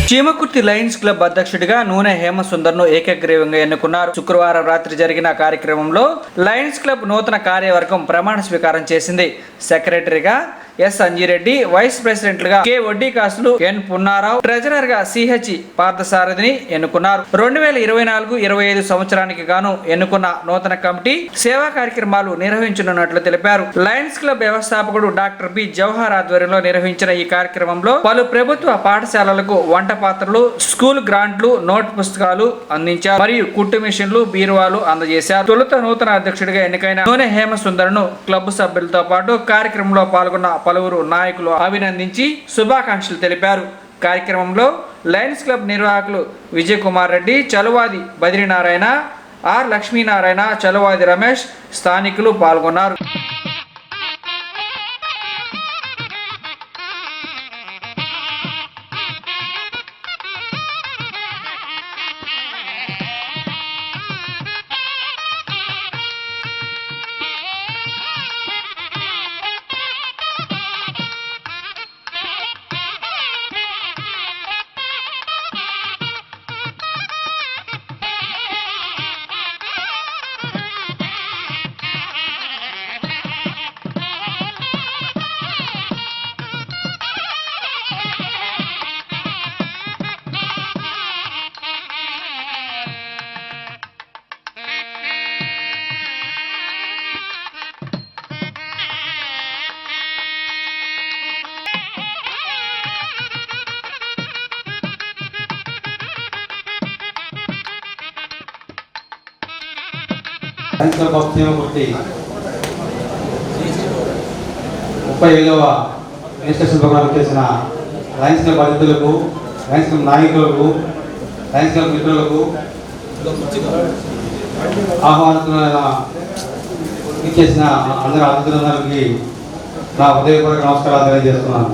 Chimakurthi Lions club అధ్యక్షుడిగా నూనె హేమసుందర్ను ఏకగ్రీవంగా ఎన్నుకున్నారు. శుక్రవారం రాత్రి జరిగిన కార్యక్రమంలో లయన్స్ క్లబ్ నూతన కార్యవర్గం ప్రమాణ స్వీకారం చేసింది. సెక్రటరీగా ఎస్ అంజిరెడ్డి, వైస్ ప్రెసిడెంట్లుగా కె వడ్డీకాసులు, ఎన్ పున్నారావు, ట్రెజరర్ గా సిహెచ్ పార్థసారథిని ఎన్నుకున్నారు. 2024-25 సంవత్సరానికి గాను ఎన్నుకున్న నూతన కమిటీ సేవా కార్యక్రమాలు నిర్వహించనున్నట్లు తెలిపారు. లయన్స్ క్లబ్ వ్యవస్థాపకుడు డాక్టర్ బి జవహర్ ఆధ్వర్యంలో నిర్వహించిన ఈ కార్యక్రమంలో పలు ప్రభుత్వ పాఠశాలలకు వంట పాత్రలు, స్కూల్ గ్రాంట్లు, నోట్ పుస్తకాలు అందించారు. మరియు కుట్టు మిషన్లు, బీరువాలు అందజేశారు. తొలుత నూతన అధ్యక్షుడిగా ఎన్నికైన నూనె హేమసుందర్ను క్లబ్ సభ్యులతో పాటు కార్యక్రమంలో పాల్గొన్న పలువురు నాయకులు అభినందించి శుభాకాంక్షలు తెలిపారు. కార్యక్రమంలో లయన్స్ క్లబ్ నిర్వాహకులు విజయ్ కుమార్ రెడ్డి, చలువాది బద్రీనారాయణ, ఆర్ లక్ష్మీనారాయణ, చలువాది రమేష్, స్థానికులు పాల్గొన్నారు. లయన్స్ క్లబ్ ఆఫ్ చీమకుర్తి 35వ రిజిస్ట్రేషన్ ప్రోగ్రాం చేసిన లయన్స్ క్లబ్ అతిథులకు, లయన్స్ క్లబ్ నాయకులకు, లయన్స్ క్లబ్ మిత్రులకు, ఆహ్వానితులైన ఇచ్చేసిన అందరి అతిథులందరికీ నా హృదయపూర్వక నమస్కారాలు తెలియజేస్తున్నాను.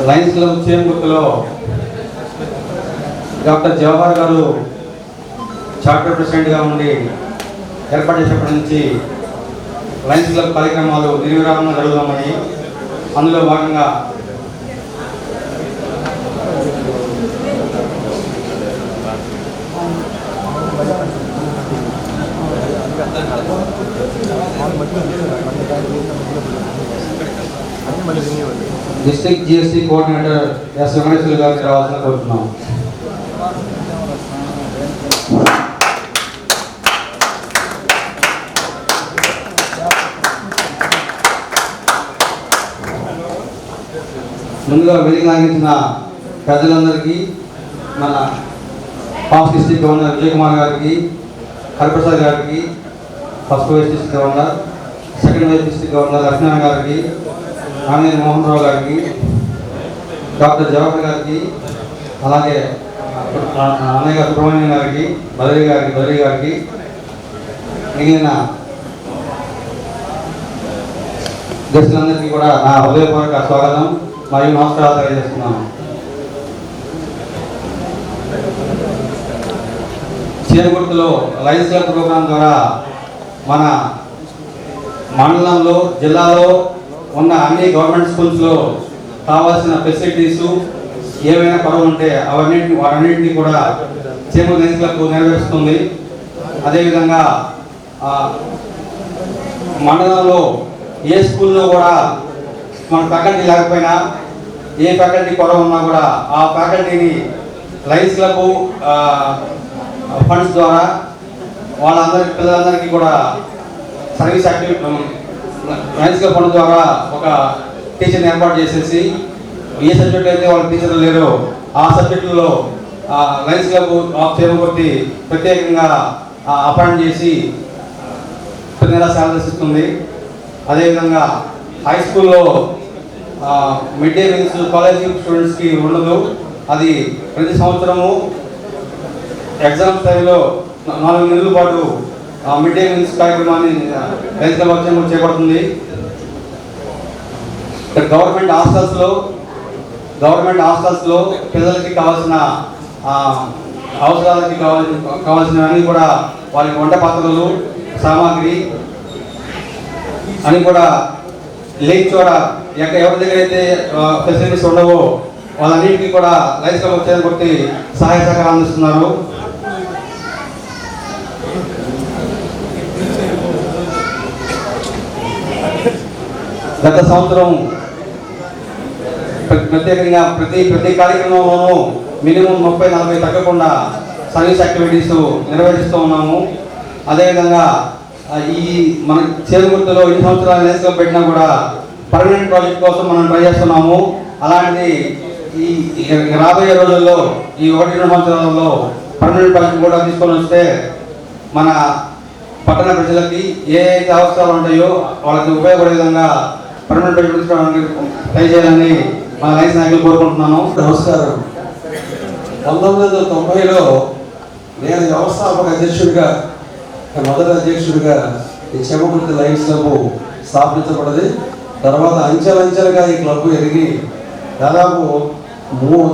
లయన్స్ క్లబ్ చీమకుర్తిలో డాక్టర్ జవహర్ గారు చార్టర్ ప్రెసిడెంట్గా ఉండి ఏర్పాటు చేసినప్పటి నుంచి లయన్స్ క్లబ్ కార్యక్రమాలు నిర్విరామంగా జరుగుతున్నాయి. అందులో భాగంగా district GST coordinator S Venkateshwara గారికి రావాల్సిన కోరుతున్నాం. ముందుగా వేదిక అందించిన ప్రజలందరికీ, మన past district governor Vijay Kumar గారికి, హరిప్రసాద్ గారికి, first vice district governor, second vice district governor Lakshminarayana గారికి, ఆంజనేయ మోహన్ రావు గారికి, డాక్టర్ జవహర్ గారికి, అలాగే అన్నయ్య సుబ్రహ్మణ్యం గారికి, బద్రీ గారికి, మిగిలిన గెస్టులందరికీ కూడా నా హృదయపూర్వక స్వాగతం మరియు నమస్కారాలు తెలియజేస్తున్నాను. చీమకుర్తిలో లయన్స్ క్లబ్ ప్రోగ్రాం ద్వారా మన మండలంలో, జిల్లాలో ఉన్న అన్ని గవర్నమెంట్ స్కూల్స్లో కావాల్సిన ఫెసిలిటీసు ఏవైనా కొరవ ఉంటే వాటన్నింటినీ కూడా చీమకుర్తి లయన్స్ క్లబ్ నెరవేరుస్తుంది. అదేవిధంగా మండలంలో ఏ స్కూల్లో కూడా మన ఫ్యాకల్టీ లేకపోయినా, ఏ ఫ్యాకల్టీ కొరవ ఉన్నా కూడా ఆ ఫ్యాకల్టీని లయన్స్ క్లబ్ ఫండ్స్ ద్వారా పిల్లలందరికీ కూడా service activity Lions club fund ద్వారా ఒక టీచర్ని ఏర్పాటు చేసేసి ఏ సబ్జెక్ట్ అయితే వాళ్ళ టీచర్లు లేరో ఆ సబ్జెక్టులో లయన్స్ క్లబ్ ఆఫ్ చీమకుర్తి ప్రత్యేకంగా అపాయింట్ చేసి ప్రతి నెల శాలరీస్ ఇస్తుంది. అదేవిధంగా హై స్కూల్లో మిడ్ డే మీల్స్ కాలేజ్ స్టూడెంట్స్కి ఉండదు. అది ప్రతి సంవత్సరము ఎగ్జామ్స్ టైంలో 4 నెలల పాటు మిడ్ డే మీల్స్ కార్యక్రమాన్ని లయన్స్ క్లబ్ ఆఫ్ చీమకుర్తి చేపడుతుంది. గవర్నమెంట్ హాస్టల్స్లో పిల్లలకి కావాల్సిన అవసరాలకి కావాల్సినవన్నీ కూడా వాళ్ళకి వంట పాత్రలు, సామాగ్రి, అని కూడా లేక్ చోట ఎవరి దగ్గర అయితే ఫెసిలిటీస్ ఉండవో వాళ్ళన్నింటినీ కూడా లయన్స్ క్లబ్ వచ్చేదని కొట్టి సహాయ సహకారం అందిస్తున్నారు. గత సంవత్సరం ప్రత్యేకంగా ప్రతి కార్యక్రమంలోనూ మినిమం 30-40 తగ్గకుండా సర్వీస్ యాక్టివిటీస్ నిర్వహిస్తూ ఉన్నాము. అదేవిధంగా ఈ మన చేరుగుర్తులో 2 సంవత్సరాలు లయన్స్ క్లబ్ పెట్టినా కూడా పర్మనెంట్ ప్రాజెక్ట్ కోసం మనం ట్రై చేస్తున్నాము. అలాంటిది ఈ రాబోయే రోజుల్లో ఈ 1-2 సంవత్సరాలలో పర్మనెంట్ ప్రాజెక్ట్ కూడా తీసుకొని వస్తే మన పట్టణ ప్రజలకి ఏ అవసరాలు ఉంటాయో వాళ్ళకి ఉపయోగపడే విధంగా పర్మనెంట్ ప్రాజెక్ట్ తీసుకోవడానికి ట్రై చేయాలని మన లయన్స్ నాయకులు కోరుకుంటున్నాను. నమస్కారం. 1990లో నేను వ్యవస్థాపక అధ్యక్షుడిగా మొదటి అధ్యక్షుడిగా ఈ చెమకుర్తి లయన్స్ క్లబ్ స్థాపించబడింది. తర్వాత అంచెలంచెలుగా ఈ క్లబ్ ఎదిగి దాదాపు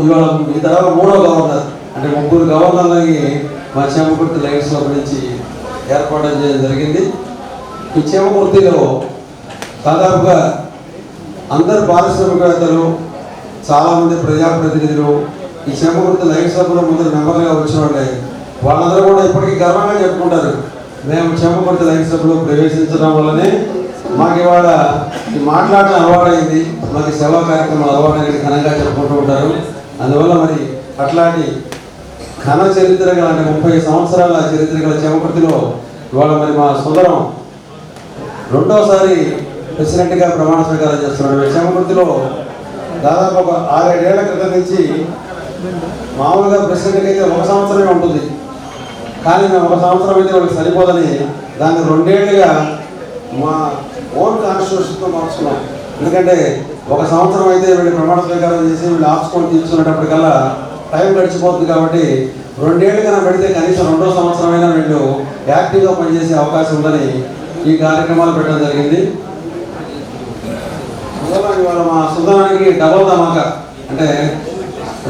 ఇవాళ ఈ తర్వాత 3వ గవర్నర్ అంటే 3 గవర్నర్లకి మా చెమకుర్తి లయన్స్ క్లబ్ నుంచి ఏర్పాటు చేయడం జరిగింది. ఈ చెమకుర్తిలో దాదాపుగా అందరు పారిశ్రామికవేత్తలు, చాలామంది ప్రజాప్రతినిధులు ఈ చెమకుర్తి లయన్స్ క్లబ్లో ముందు మెంబర్గా వచ్చిన వాళ్ళే. వాళ్ళందరూ కూడా ఇప్పటికీ గర్వంగా చెప్పుకుంటారు, మేము చెమకుర్తి లయన్స్ క్లబ్లో ప్రవేశించడం వల్లనే మాకు ఇవాళ మాట్లాడడం అలవాటైంది, మాకు సేవా కార్యక్రమాలు అలవాటైంది ఘనంగా చెప్పుకుంటూ ఉంటారు. అందువల్ల మరి అట్లాంటి ఘన చరిత్ర గల అంటే 30 సంవత్సరాల చరిత్ర గల చెమకుర్తిలో ఇవాళ మరి మా సోదరం 2వసారి ప్రెసిడెంట్గా ప్రమాణ స్వీకారం చేస్తున్నాడు. చెమకుర్తిలో దాదాపు ఒక 6-7 ఏళ్ల క్రితం నుంచి మామూలుగా ప్రెసిడెంట్కి అయితే 1 సంవత్సరమే ఉంటుంది, కానీ మేము 1 సంవత్సరం అయితే వాళ్ళకి సరిపోదని దాన్ని 2 ఏళ్ళుగా మా ఓన్ కాన్స్టిట్యూషన్తో మార్చుకున్నాం. ఎందుకంటే 1 సంవత్సరం అయితే వీళ్ళు ప్రమాణ స్వీకారం చేసి వీళ్ళు ఆప్స్కొని తీసుకునేటప్పటికల్లా టైం గడిచిపోతుంది. కాబట్టి 2 ఏళ్ళు కన్నా పెడితే కనీసం 2వ సంవత్సరం అయినా వీళ్ళు యాక్టివ్గా పనిచేసే అవకాశం ఉందని ఈ కార్యక్రమాలు పెట్టడం జరిగింది. ఇవాళ మా సుందరానికి డబల్ ధమాకా అంటే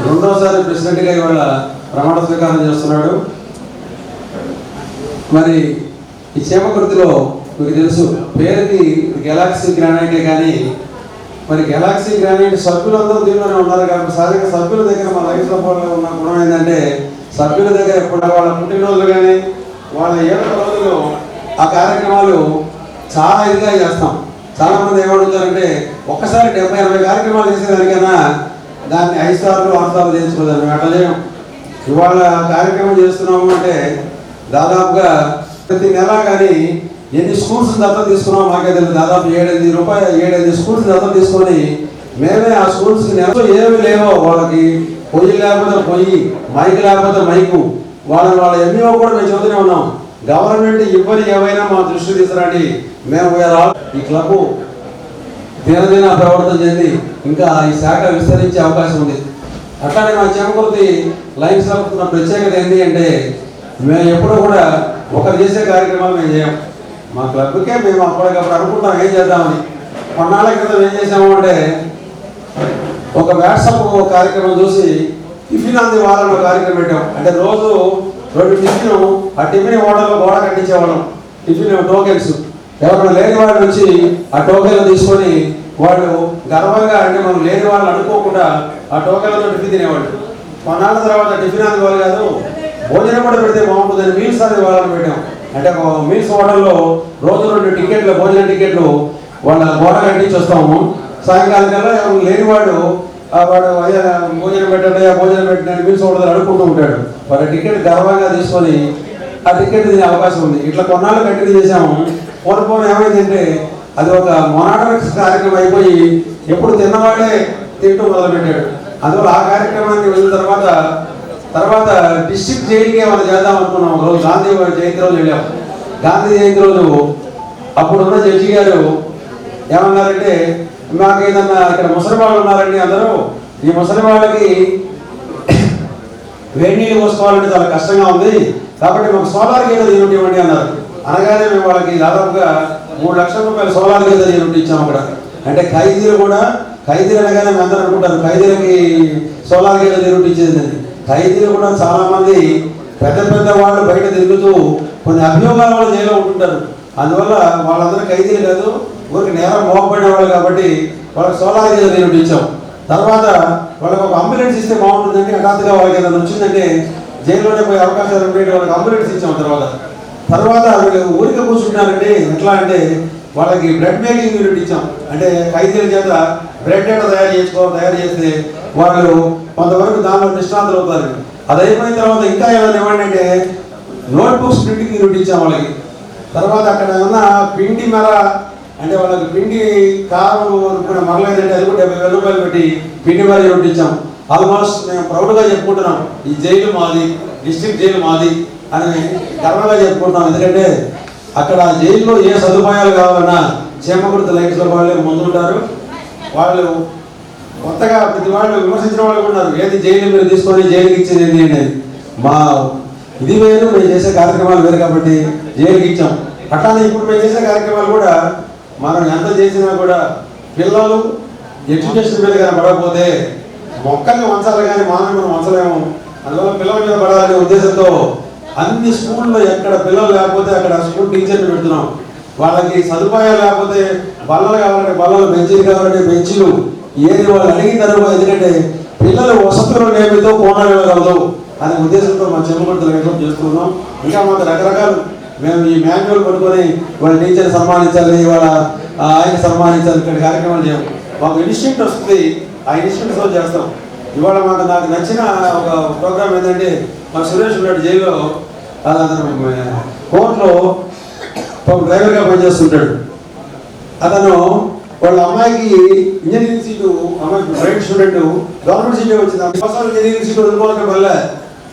2వసారి ప్రెసిడెంట్గా ఇవాళ ప్రమాణ స్వీకారం చేస్తున్నాడు. మరి ఈ చెమకుర్తిలో మీకు తెలుసు పేరుకి గెలాక్సీ గ్రానైటే, కానీ మరి గెలాక్సీ గ్రానైట్ సభ్యులందరూ దీనిలోనే ఉన్నారు. కాబట్టి సహజంగా సభ్యుల దగ్గర మా లయన్స్ క్లబ్లో ఉన్న గుణం ఏంటంటే సభ్యుల దగ్గర ఎప్పుడు వాళ్ళ పుట్టినరోజులు కానీ వాళ్ళ 7వ రోజులు ఆ కార్యక్రమాలు చాలా ఇదిగా చేస్తాం. చాలామంది ఏమడుగుతారంటే ఒక్కసారి 70-80 కార్యక్రమాలు చేసేదానికైనా దాన్ని 5 సార్లు 6 సార్లు చేయించుకోదాం. మేము అట్లా చేయం. ఇవాళ కార్యక్రమం చేస్తున్నాము అంటే దాదాపుగా ప్రతి నెల కానీ ఎన్ని స్కూల్స్ దత్తత తీసుకున్నామో మాకే తెలియదు. దాదాపు 7-8 స్కూల్స్ దత్తత తీసుకొని మేమే ఆ స్కూల్స్కి నెల ఏమి లేవో వాళ్ళకి పొయ్యి లేకపోతే పొయ్యి, మైక్ లేకపోతే మైకు, వాళ్ళ ఎన్నో కూడా మేము చదువుతూనే ఉన్నాం. గవర్నమెంట్ ఇవ్వని ఏవైనా మా దృష్టి తీసుకురండి, మేము ఈ క్లబ్ దినదిన ప్రవర్తన చెంది ఇంకా ఈ శాఖ విస్తరించే అవకాశం ఉంది. అట్లానే మా చెమకుర్తి లయన్స్ క్లబ్ ఉన్న ప్రత్యేకత ఏంటి అంటే మేము ఎప్పుడూ కూడా ఒకరు చేసే కార్యక్రమాలు మేము చేయం. మా క్లబ్కే మేము అప్పటికప్పుడు అనుకుంటాం ఏం చేద్దామని. కొన్నాళ్ళ క్రితం ఏం చేసాము అంటే ఒక వాట్సాప్ కార్యక్రమం చూసి టిఫిన్ అంది వాళ్ళని కార్యక్రమం పెట్టాం. అంటే రోజు 2 టిఫిన్, ఆ టిఫిన్ హోటల్లో గోడ కట్టించేవాళ్ళం. టిఫిన్ టోకెన్స్ ఎవరైనా లేని వాళ్ళు వచ్చి ఆ టోకెన్లు తీసుకొని వాళ్ళు గర్వంగా అంటే మనం లేని వాళ్ళు అనుకోకుండా ఆ టోకెన్లతో టిఫిన్ తినేవాళ్ళు. కొన్నాళ్ళ తర్వాత టిఫిన్ అంది వాళ్ళు కాదు, భోజనం కూడా పెడితే బాగుంటుందని మీల్స్ అనేది వాళ్ళని పెట్టాం. అంటే ఒక మీల్స్ హోటల్లో రోజు 2 టికెట్లు భోజన టికెట్లు వాళ్ళ గోడ కట్టించి వస్తాము. సాయంకాలం కల్లా లేని వాడు వాడు భోజనం పెట్టండి, ఆ భోజనం పెట్టండి మీల్స్ హోటల్ అడుక్కుంటూ ఉంటాడు. వాళ్ళ టికెట్ గర్వంగా తీసుకొని ఆ టికెట్ తినే అవకాశం ఉంది. ఇట్లా కొన్నాళ్ళు కంటిన్యూ చేసాము. పోను ఏమైందంటే అది ఒక మొనాటరిక్స్ కార్యక్రమం అయిపోయి ఎప్పుడు తిన్నవాడే తింటూ మొదలుపెట్టాడు. అందువల్ల ఆ కార్యక్రమానికి వెళ్ళిన తర్వాత డిస్ట్రిక్ట్ జైలుకి ఏమైనా చేద్దాం అనుకున్నాం. రోజు గాంధీ జయంతి రోజు వెళ్ళాం. గాంధీ జయంతి రోజు అప్పుడున్న జడ్జి గారు ఏమన్నారంటే మాకు ఏదన్నా ఇక్కడ ముసలి వాళ్ళు ఉన్నారండి, అందరూ ఈ ముసలి వాళ్ళకి వేడి నీళ్ళు పోసుకోవాలంటే చాలా కష్టంగా ఉంది, కాబట్టి మాకు సోలార్ గీజర్ యూనిట్ ఇవ్వండి అన్నారు. అనగానే మేము వాళ్ళకి దాదాపుగా 3 లక్షల రూపాయలు సోలార్ గీజర్ యూనిట్ ఇచ్చాము అక్కడ. అంటే ఖైదీలు అనగానే మేము అందరూ అనుకుంటారు ఖైదీలకి సోలార్ గీజర్ యూనిట్ ఇచ్చేది. ఖైదీలు కూడా చాలా మంది పెద్ద వాళ్ళు బయట తిరుగుతూ కొన్ని అభియోగాల వల్ల జైల్లో ఉంటుంటారు. అందువల్ల వాళ్ళందరూ ఖైదీలు కాదు, ఊరికి నేరం మోపబడిన వాళ్ళు కాబట్టి వాళ్ళకి సోలార్ గేదర్ యూనిట్ ఇచ్చాం. తర్వాత వాళ్ళకి ఒక అంబులెన్స్ ఇస్తే బాగుంటుందండి. హఠాత్తుగా వాళ్ళకి ఏదైనా వచ్చిందంటే జైల్లోనే పోయే అవకాశాలు ఉంటే వాళ్ళకి అంబులెన్స్ ఇచ్చాం. తర్వాత వీళ్ళు ఊరికే కూర్చుంటున్నారండి. ఎట్లా అంటే వాళ్ళకి బ్రెడ్ మేకింగ్ యూనిట్ ఇచ్చాం. అంటే ఖైదీల చేత బ్రెడ్ ఎట్లా తయారు చేస్తే వాళ్ళు కొంతవరకు దానిలో నిష్ణాతులు అవుతారు. అది అయిపోయిన తర్వాత ఇంకా ఏమైనా ఇవ్వండి అంటే నోట్బుక్స్ ప్రింటింగ్ యూనిట్ ఇచ్చాం వాళ్ళకి. తర్వాత అక్కడ ఉన్న పిండి మెర అంటే వాళ్ళకి పిండి కారం మరలేదంటే అది కూడా 70,000 రూపాయలు పెట్టి పిండి మెర యూనిట్ ఇచ్చాం. ఆల్మోస్ట్ మేము ప్రౌడ్గా చెప్పుకుంటున్నాం, ఈ జైలు మాది, డిస్ట్రిక్ట్ జైలు మాది అని గర్వంగా చెప్పుకుంటున్నాం. ఎందుకంటే అక్కడ జైల్లో ఏ సదుపాయాలు కావాలన్నా చేమకుర్తి లైన్స్ క్లబ్ వాళ్ళే ముందుంటారు. వాళ్ళు కొత్తగా ప్రతి వాళ్ళు విమర్శించిన వాళ్ళు ఉన్నారు, ఏది జైలు మీరు తీసుకొని జైలుకి ఇచ్చేది ఏంటి అనేది. మా ఇది వేరు, మేము చేసే కార్యక్రమాలు వేరు కాబట్టి జైలుకి ఇచ్చాం. అట్లానే ఇప్పుడు మేము చేసే కార్యక్రమాలు కూడా మనం ఎంత చేసినా కూడా పిల్లలు ఎడ్యుకేషన్ మీద కానీ పడకపోతే మొక్కల్ని వంచాలి కానీ మనం వంచలేము. అందువల్ల పిల్లల మీద పడాలనే ఉద్దేశంతో అన్ని స్కూల్లో ఎక్కడ పిల్లలు లేకపోతే అక్కడ స్కూల్ టీచర్లు పెడుతున్నాం. వాళ్ళకి సదుపాయాలు లేకపోతే బల్లలు కావాలంటే బల్లలు, బెంచీలు కావాలంటే బెంచీలు, ఏది వాళ్ళు అడిగిన తర్వాత ఎందుకంటే పిల్లలు వసతులు నేమితో కోన వెళ్ళగలదు అనే ఉద్దేశంతో మా చెమకుర్తి లైన్లో చేస్తున్నాం. ఇంకా మాకు రకరకాలు మేము ఈ మాన్యువల్ పట్టుకొని వాళ్ళ టీచర్ సన్మానించాలి, వాళ్ళ ఆయన సన్మానించాలి, ఇక్కడ కార్యక్రమాలు చేయము. మాకు ఇన్స్టిట్యూట్ వస్తుంది, ఆ ఇన్స్టిట్యూట్స్లో చేస్తాం. ఇవాళ నాకు నచ్చిన ఒక ప్రోగ్రామ్ ఏంటంటే మా సురేష్ ఉన్నాడు జైల్లో, అతను కోర్టులో డ్రైవర్గా పనిచేస్తుంటాడు. అతను వాళ్ళ అమ్మాయికి ఇంజనీరింగ్ సీటు, అమ్మాయి ప్రైవేట్ స్టూడెంట్, గవర్నమెంట్ సీటే వచ్చింది. అందుకోసం ఇంజనీరింగ్ సీట్ వదులుకోవాలంటే పల్లె,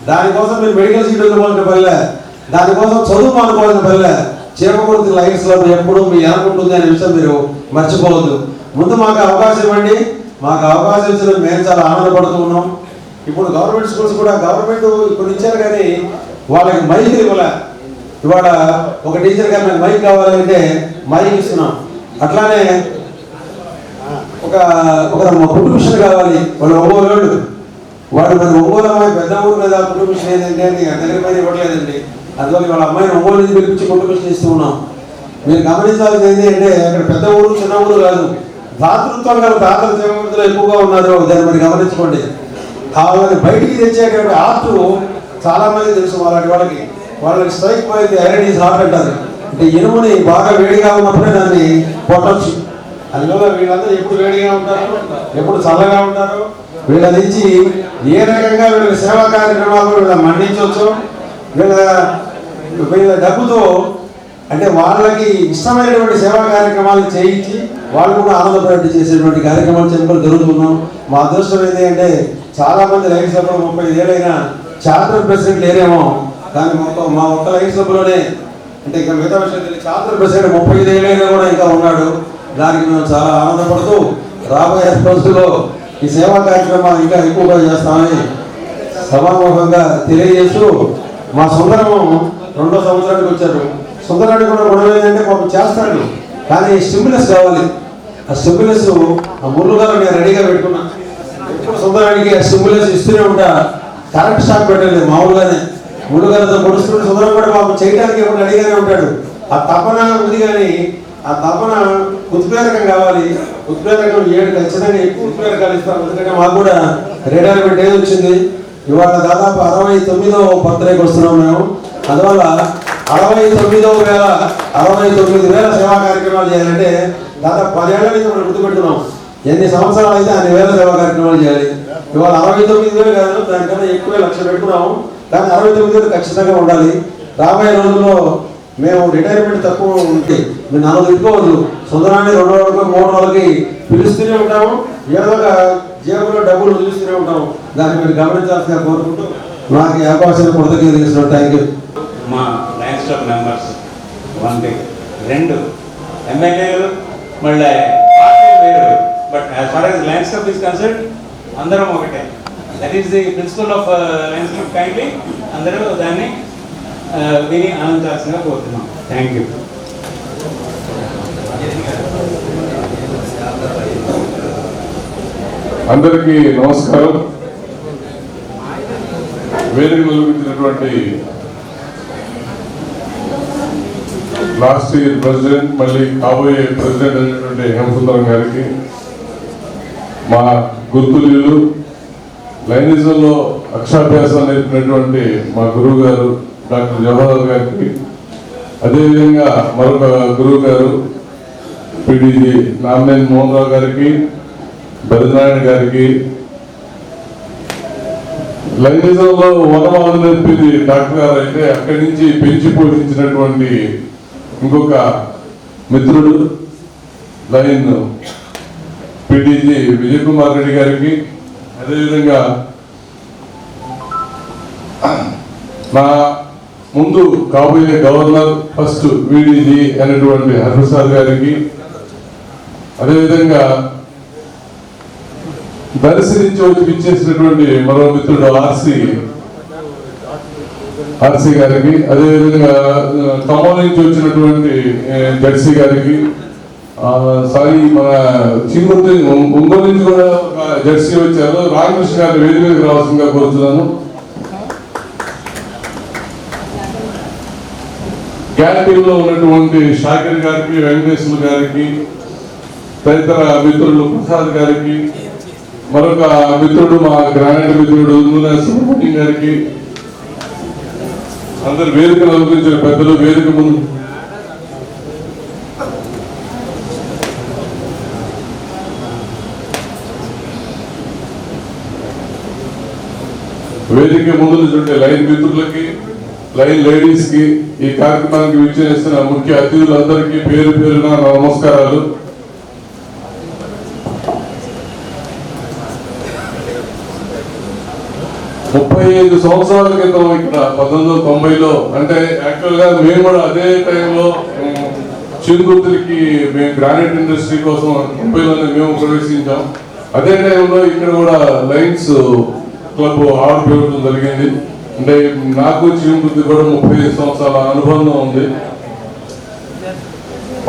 దానికోసం మీరు మెడికల్ సీట్ వదులుకోవాలంటే పల్లె, దానికోసం చదువు అనుకోవాలంటే పల్లె. చేమకుర్తి లైన్స్లో ఎప్పుడు మీ అనుకుంటుంది అనే విషయం మీరు మర్చిపోవద్దు. ముందు మాకు అవకాశం ఇవ్వండి. మాకు అవకాశం ఇచ్చిన మేము చాలా ఆనందపడుతూ ఉన్నాం. ఇప్పుడు గవర్నమెంట్ స్కూల్స్ కూడా గవర్నమెంట్ ఇప్పుడు ఇచ్చారు కానీ వాళ్ళకి మైక్ ఇవ్వలే. ఇవాళ ఒక టీచర్ గారు నాకు మైక్ కావాలంటే మైక్ ఇస్తున్నాం. అట్లానే ఒక కుటుంబ మిషన్ కావాలి, వాళ్ళు ఒంగోలు వాడు మన ఒంగోలు అమ్మాయి పెద్ద ఊరు కదా, కుటుంబ మిషన్ ఏంటంటే అని దగ్గర పైన ఇవ్వట్లేదండి. అందువల్ల వాళ్ళ అమ్మాయిని ఒంగోలు నుంచి పిలిపించి కుటుంబ మిషన్ ఇస్తూ ఉన్నాం. మీరు గమనించాల్సింది ఏంటి అంటే అక్కడ పెద్ద ఊరు చిన్న ఊరు కాదు, దాతృత్వం గల దాతల జీవనంలో ఎక్కువగా ఉన్నారు. దాన్ని మరి గమనించుకోండి. వాళ్ళని బయటికి తెచ్చేటువంటి ఆర్ట్ చాలా మంది తెలుసు. వాళ్ళకి స్ట్రైక్ పోయింది, ఐరన్ ఈజ్ హాట్ అంటారు. అంటే ఇనుముని బాగా వేడిగా ఉన్నప్పుడే దాన్ని కొట్టచ్చు. అందువల్ల వీళ్ళందరూ ఎప్పుడు వేడిగా ఉంటారు, ఎప్పుడు చల్లగా ఉంటారు. వీళ్ళ నుంచి ఏ రకంగా వీళ్ళ సేవా కార్యక్రమాలు వీళ్ళ మన్నించవచ్చు. వీళ్ళ డబ్బుతో అంటే వాళ్ళకి ఇష్టమైనటువంటి సేవా కార్యక్రమాలు చేయించి వాళ్ళు కూడా ఆనందపడేట్టు చేసేటువంటి కార్యక్రమాలు చెప్పడం జరుగుతున్నాం. మా అదృష్టం ఏంటి అంటే చాలా మంది లైన్ సభ్యులు 35 ఏళ్ళైనా చార్టర్ ప్రెసిడెంట్ లేరేమో, కానీ మా ఒక్క లైన్ సభలోనే అంటే ఇంకా మిగతా విషయం తెలియదు, చార్టర్ ప్రెసిడెంట్ 35 ఏళ్ళైనా కూడా ఇంకా ఉన్నాడు. దానికి మేము చాలా ఆనందపడుతూ రాబోయే రోజుల్లో ఈ సేవా కార్యక్రమాలు ఇంకా ఎక్కువగా చేస్తామని సభాముఖంగా తెలియజేస్తూ మా సుందరము 2వ సంవత్సరానికి వచ్చారు. సుందరానికి కూడా గొడవ ఏంటంటే మాకు చేస్తాడు, కానీ స్టిమ్యులస్ కావాలి. ఆ స్టిమ్యులస్ ఆ ముళ్ళుగారు నేను రెడీగా పెట్టుకున్నా. ఎప్పుడు సుందరానికి ఆ స్టిమ్యులస్ ఇస్తూనే ఉంటా. కరెంట్ షాక్ పెట్టలేదు, మామూలుగానే ముళ్ళుగారితో పొడుస్తుంటే సుందరం కూడా మాకు చేయడానికి ఎప్పుడు రెడీగానే ఉంటాడు. ఆ తపన ఉంది కానీ ఆ తపన ఉత్ప్రేరకం కావాలి. ఉత్ప్రేరకం 7 ఖచ్చితంగా ఎక్కువ ఉత్ప్రేరకాలు ఇస్తాం. ఎందుకంటే మాకు కూడా రిటైర్మెంట్ ఏది వచ్చింది. ఇవాళ దాదాపు 69వ బర్త్డేకి వస్తున్నాం మేము. అందువల్ల 69,000 సేవా కార్యక్రమాలు చేయాలంటే దాదాపు 10 ఏళ్ల నుంచి మనం గుర్తుపెట్టుకున్నాం. ఎన్ని సంవత్సరాలు అయితే అన్ని వేల సేవా కార్యక్రమాలు చేయాలి. ఇవాళ 69,000 కాదు, దానికన్నా ఎక్కువ 1,00,000 పెట్టుకున్నాము. కానీ 69,000 ఖచ్చితంగా ఉండాలి. రాబోయే రోజుల్లో మేము రిటైర్మెంట్ తక్కువ ఉంటే మీరు 4 తిట్టుకోవద్దు. సుందరాన్ని 2 రోజులకు 3 రోజులకి పిలుస్తూనే ఉంటాము. ఏదో ఒక జేబులో డబ్బులు వదిలిస్తూనే ఉంటాము. దాన్ని మీరు గమనించాల్సిందిగా కోరుకుంటూ నాకు ఈ అవకాశాన్ని కృతజ్ఞతలు తెలియజేస్తున్నాను. Thank you. మా లయన్స్ క్లబ్ మెంబర్స్ 1 2 ఎమ్మెల్యేలు మళ్ళీ పార్టీలు వేరు, but as far as Lions Club is concern అందరం ఒకటే. That is the principle of Lions Club. Kindly అందరూ దాన్ని విని ఆనందించాల్సిందిగా కోరుతున్నాం. Thank you. అందరికీ నమస్కారం. వేదిక నిర్వహించినటువంటి లాస్ట్ ఇయర్ ప్రెసిడెంట్, మళ్ళీ కాబోయే ప్రెసిడెంట్ అయినటువంటి హేమసుందరం గారికి, మా గుర్తులు లైనిజంలో అక్షరాభ్యాసం నేర్పినటువంటి మా గురువు గారు డాక్టర్ జవహర్ గారికి, అదేవిధంగా మరొక గురువు గారు పిడిజి నామినేని మోహన్ రావు గారికి, బద్రీనారాయణ గారికి, లైనిజంలో వనమాలు నేర్పింది డాక్టర్ గారు అయితే అక్కడి నుంచి పెంచి పోషించినటువంటి ఇంకొక మిత్రుడు లైన్ పిడిజి విజయ్ కుమార్ రెడ్డి గారికి, అదేవిధంగా నా ముందు కాబోయే గవర్నర్ ఫస్ట్ విడిజి అనేటువంటి హరిప్రసాద్ గారికి, అదేవిధంగా దర్శి నుంచి వచ్చి ఇచ్చేసినటువంటి మరో మిత్రుడు ఆర్సి గారికి, అదేవిధంగా ఖమ్మం నుంచి వచ్చినటువంటి జడ్సీ గారికి, సారీ మన చిన్నూరు ఒంగోలు నుంచి కూడా ఒక జడ్సీ వచ్చారు, రామకృష్ణ గారి వేది మీదకి రావాల్సిందిగా కోరుతున్నాను. క్యాంటీన్లో ఉన్నటువంటి షాకిర్ గారికి, వెంకటేశ్వర గారికి, తదితర మిత్రులు ప్రసాద్ గారికి, మరొక మిత్రుడు మా గ్రానైట్ మిత్రుడు నూనె సుబ్రహ్మణ్యం గారికి, అందరు వేదికను అలంకరించిన పెద్దలు, వేదిక ముందు నుండి లైన్ మిత్రులకి, లైన్ లేడీస్ కి, ఈ కార్యక్రమానికి విచ్చేస్తున్న ముఖ్య అతిథులందరికీ పేరు పేరున నమస్కారాలు. ముప్పై 35 సంవత్సరాల క్రితం ఇక్కడ 1990లో, అంటే యాక్చువల్ గా మేము కూడా అదే టైంలో చిరుగుర్తులకి మేము గ్రానైట్ ఇండస్ట్రీ కోసం 90లోనే మేము ప్రవేశించాం. అదే టైంలో ఇక్కడ కూడా లైన్స్ క్లబ్ ఆవిర్భవించడం జరిగింది. అంటే నాకు చిరుగుర్తి కూడా 35 సంవత్సరాల అనుబంధం ఉంది.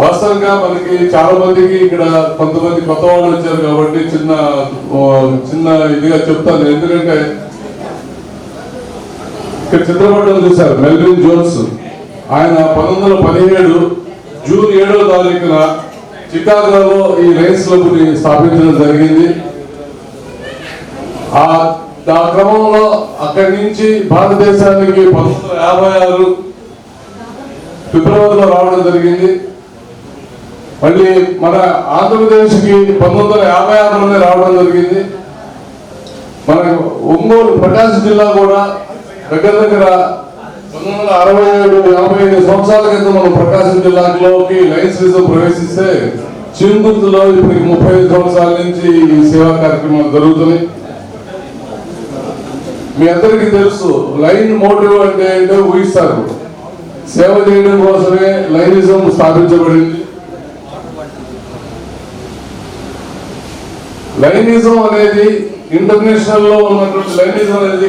వాస్తవంగా మనకి చాలా మందికి ఇక్కడ కొంతమంది కొత్త వాళ్ళు వచ్చారు కాబట్టి చిన్న ఇదిగా చెప్తాను. ఎందుకంటే ఇక్కడ చిత్రపటం చూశారు, మెల్విన్ జోన్స్. ఆయన 1917 జూన్ 7వ తారీఖున చికాగోలో ఈ లైన్స్ క్లబ్ ని స్థాపించడం జరిగింది. ఆ క్రమంలో అక్కడి నుంచి భారతదేశానికి 1956 ఫిబ్రవరిలో రావడం జరిగింది. మళ్ళీ మన ఆంధ్రప్రదేశ్ కి 1956లోనే రావడం జరిగింది. మన ఒంగోలు ప్రకాశం జిల్లా కూడా దగ్గర 1967-55 సంవత్సరాల క్రితం మనం ప్రకాశం జిల్లాలోకి లైన్స్ ప్రవేశిస్తే చిరుగుర్తులో ఇప్పటికి 35 సంవత్సరాల నుంచి ఈ సేవా కార్యక్రమాలు జరుగుతున్నాయి. మీ అందరికీ తెలుసు, లైన్ మోటివ్ అంటే ఏంటో ఊహిస్తారు. సేవ చేయడం కోసమే లైనిజం స్థాపించబడింది. లైనిజం అనేది ఇంటర్నేషనల్ లో ఉన్నటువంటి లైనిజం అనేది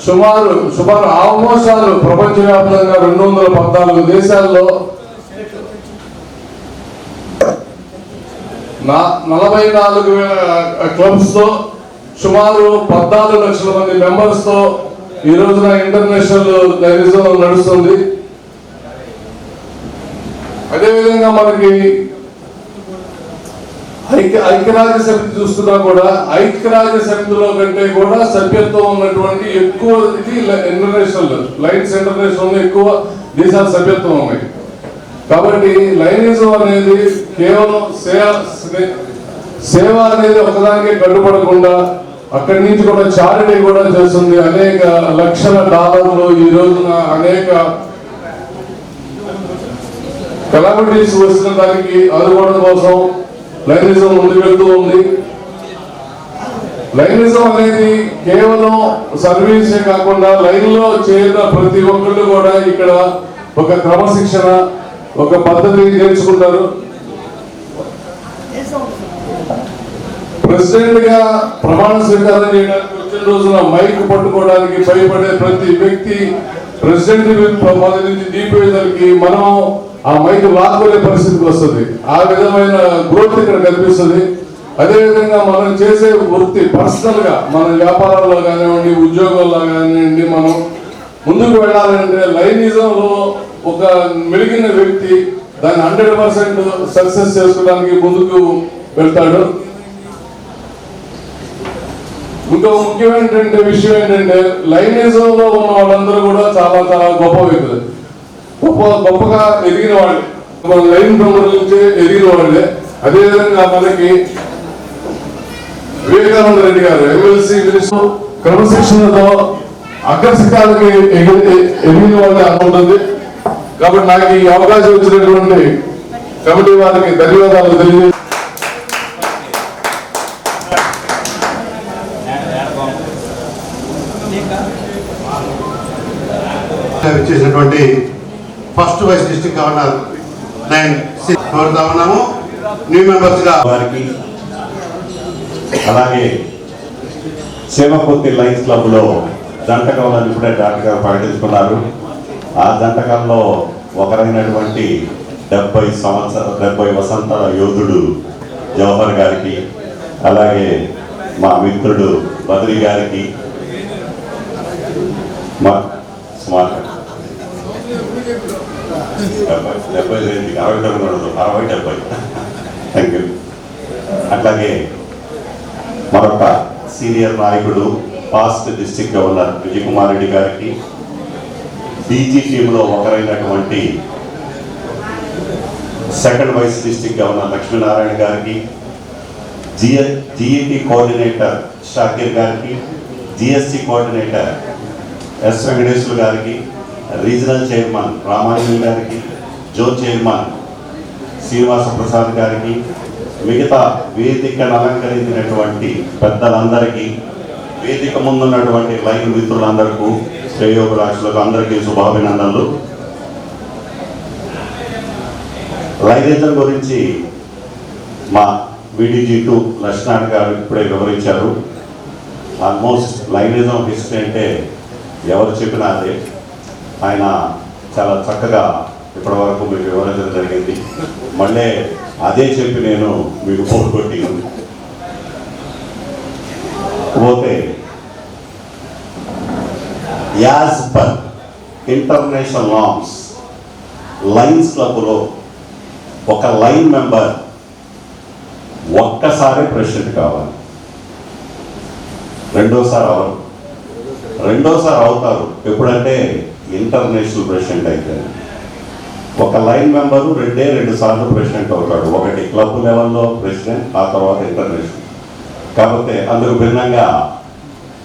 సుమారు ఆల్మోస్ట్ ప్రపంచవ్యాప్తంగా 214 దేశాల్లో 44,000 క్లబ్స్ తో సుమారు 14 లక్షల మంది మెంబర్స్ తో ఈ రోజున ఇంటర్నేషనల్ లైనిజం నడుస్తుంది. అదేవిధంగా మనకి ఐక్యరాజ్య సమితి చూస్తున్నా కూడా ఐక్యరాజ్య సమితిలో కంటే కూడా సభ్యత్వం ఉన్నటువంటి ఎక్కువ ఇది ఇంటర్నేషనల్ లైన్స్ ఇంటర్నేషనల్ ఎక్కువ దేశాల సభ్యత్వం ఉన్నాయి. కాబట్టి లైనిజం అనేది కేవలం సేవ అనేది ఒకదానికి కట్టుబడకుండా అక్కడి నుంచి కూడా చారిటీ కూడా చేస్తుంది. అనేక లక్షల డాలర్లు ఈ రోజున అనేక కలామిటీస్ వచ్చిన దానికి అందుకోవడం కోసం లైనిజం ముందుకు వెళ్తూ ఉంది. లైనిజం అనేది కేవలం సర్వీసే కాకుండా లైన్ లో చేరిన ప్రతి ఒక్కళ్ళు కూడా ఇక్కడ ఒక క్రమశిక్షణ, ఒక పద్ధతి నేర్చుకుంటారు. ప్రెసిడెంట్ గా ప్రమాణ స్వీకారం చేయడానికి వచ్చిన రోజున మైక్ పట్టుకోవడానికి భయపడే ప్రతి వ్యక్తి ప్రెసిడెంట్ మొదటి నుంచి దిగిపోయేసరికి మనం ఆ మైక్ లాక్కునే పరిస్థితికి వస్తుంది. ఆ విధమైన గ్రోత్ ఇక్కడ కనిపిస్తుంది. అదేవిధంగా మనం చేసే వృత్తి పర్సనల్ గా మన వ్యాపారాల్లో కానివ్వండి, ఉద్యోగాల్లో కానివ్వండి, మనం ముందుకు వెళ్ళాలంటే లైనిజంలో ఒక మెలిగిన వ్యక్తి దాన్ని 100% సక్సెస్ చేసుకోవడానికి ముందుకు వెళ్తాడు. ఇంకో ముఖ్యమైన విషయం ఏంటంటే లైనిజంలో ఉన్న వాళ్ళందరూ కూడా చాలా చాలా గొప్ప వ్యక్తులు, గొప్పగా ఎదిగిన వాళ్ళే, మన లైన్ మెంబర్ నుంచి ఎదిగిన వాళ్ళే. అదేవిధంగా మనకి వివేకానంద రెడ్డి గారు ఎమ్మెల్సీ మినిస్టర్ క్రమశిక్షణతో అగ్రశిఖరాలకి ఎదిగిన వాళ్ళే అనుకుంటుంది. కాబట్టి నాకు ఈ అవకాశం ఇచ్చినటువంటి కమిటీ వారికి ధన్యవాదాలు తెలియజేస్తాను. చేసినటువంటి ఫస్ట్ వైస్ డిస్ట్రిక్ట్ గవర్నర్ కోరుతా ఉన్నాము. న్యూ మెంబర్స్ గా వారికి అలాగే సేవపూర్తి లైన్స్ క్లబ్ లో జంటకాలను ఇప్పుడే డాక్టర్ గారు ప్రకటించుకున్నారు. ఆ జంటకాల్లో ఒకరైనటువంటి 70 వసంతాల యోధుడు జవహర్ గారికి, అలాగే మా మిత్రుడు బద్రి గారికి, మా స్మార్ట్ 70 థ్యాంక్ యూ. అట్లాగే మరొక సీనియర్ నాయకుడు past district governor Vijayakumar Reddy గారికి, డీజీ టీంలో ఒకరైనటువంటి second vice district governor Lakshminarayana గారికి, జిఈటి కోఆర్డినేటర్ షాకీర్ గారికి, జిఎస్టి కోఆర్డినేటర్ ఎస్ వెంకటేశ్వర్ గారికి, రీజనల్ చైర్మన్ రామాంజన్ గారికి, జోన్ చైర్మన్ శ్రీనివాస ప్రసాద్ గారికి, మిగతా వేదికను అలంకరించినటువంటి పెద్దలందరికీ, వేదిక ముందున్నటువంటి లైన్ మిత్రులందరికీ, శ్రేయోభిలాషులకు అందరికీ శుభాభినందనలు. లైనిజం గురించి మా VDG2 లక్ష్మణ్ గారు ఇప్పుడే వివరించారు. ఆల్మోస్ట్ లైనిజం హిస్టరీ అంటే ఎవరు చెప్పినా అదే. ఆయన చాలా చక్కగా ఇప్పటి వరకు మీకు వివరించడం జరిగింది. మళ్ళీ అదే చెప్పి నేను మీకు పోగొట్టి పోతే as per international norms lines క్లబ్లో ఒక లైన్ మెంబర్ ఒక్కసారి ప్రెసిడెంట్ కావాలి, రెండోసారి అవుతారు ఎప్పుడంటే ఇంటర్నేషనల్ ప్రెసిడెంట్ అయితే. ఒక లైన్ మెంబరు రెండు సార్లు ప్రెసిడెంట్ అవుతాడు. ఒకటి క్లబ్ లెవెల్లో ప్రెసిడెంట్, ఆ తర్వాత ఇంటర్నేషనల్. కాకపోతే అందుకు భిన్నంగా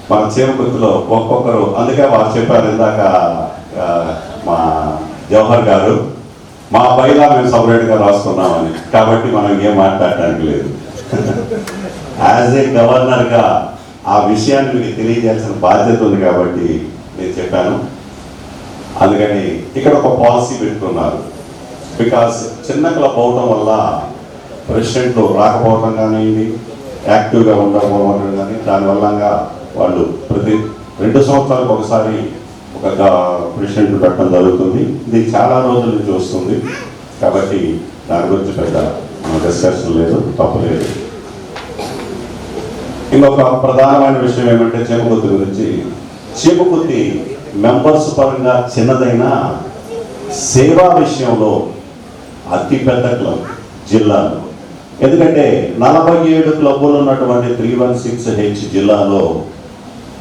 మన చేమకుర్తిలో ఒక్కొక్కరు, అందుకే వారు చెప్పారు ఇందాక మా జవహర్ గారు, మా బైలా మేము సపరేట్గా రాసుకున్నామని. కాబట్టి మనం ఏం మాట్లాడటానికి లేదు. యాజ్ ఏ గవర్నర్గా ఆ విషయాన్ని మీకు తెలియజేయాల్సిన బాధ్యత ఉంది కాబట్టి నేను చెప్పాను. అందుకని ఇక్కడ ఒక పాలసీ పెట్టుకున్నారు. బికాస్ చిన్న క్లబ్ అవటం వల్ల ప్రెసిడెంట్లు రాకపోవడం కానివ్వండి, యాక్టివ్గా ఉండకపోవడం కానీ, దానివల్ల వాళ్ళు ప్రతి 2 సంవత్సరాలకు ఒకసారి ఒక ప్రెసిడెంట్ పెట్టడం జరుగుతుంది. ఇది చాలా రోజుల నుంచి వస్తుంది కాబట్టి దాని గురించి పెద్ద డిస్కషన్ లేదు, తప్పలేదు. ఇంకొక ప్రధానమైన విషయం ఏమంటే చేమకుర్తి గురించి. చేమకుర్తి మెంబర్స్ పరంగా చిన్నదైన సేవా విషయంలో అతిపెద్ద క్లబ్ జిల్లాలో. ఎందుకంటే 47 క్లబ్బులు ఉన్నటువంటి 316H జిల్లాలో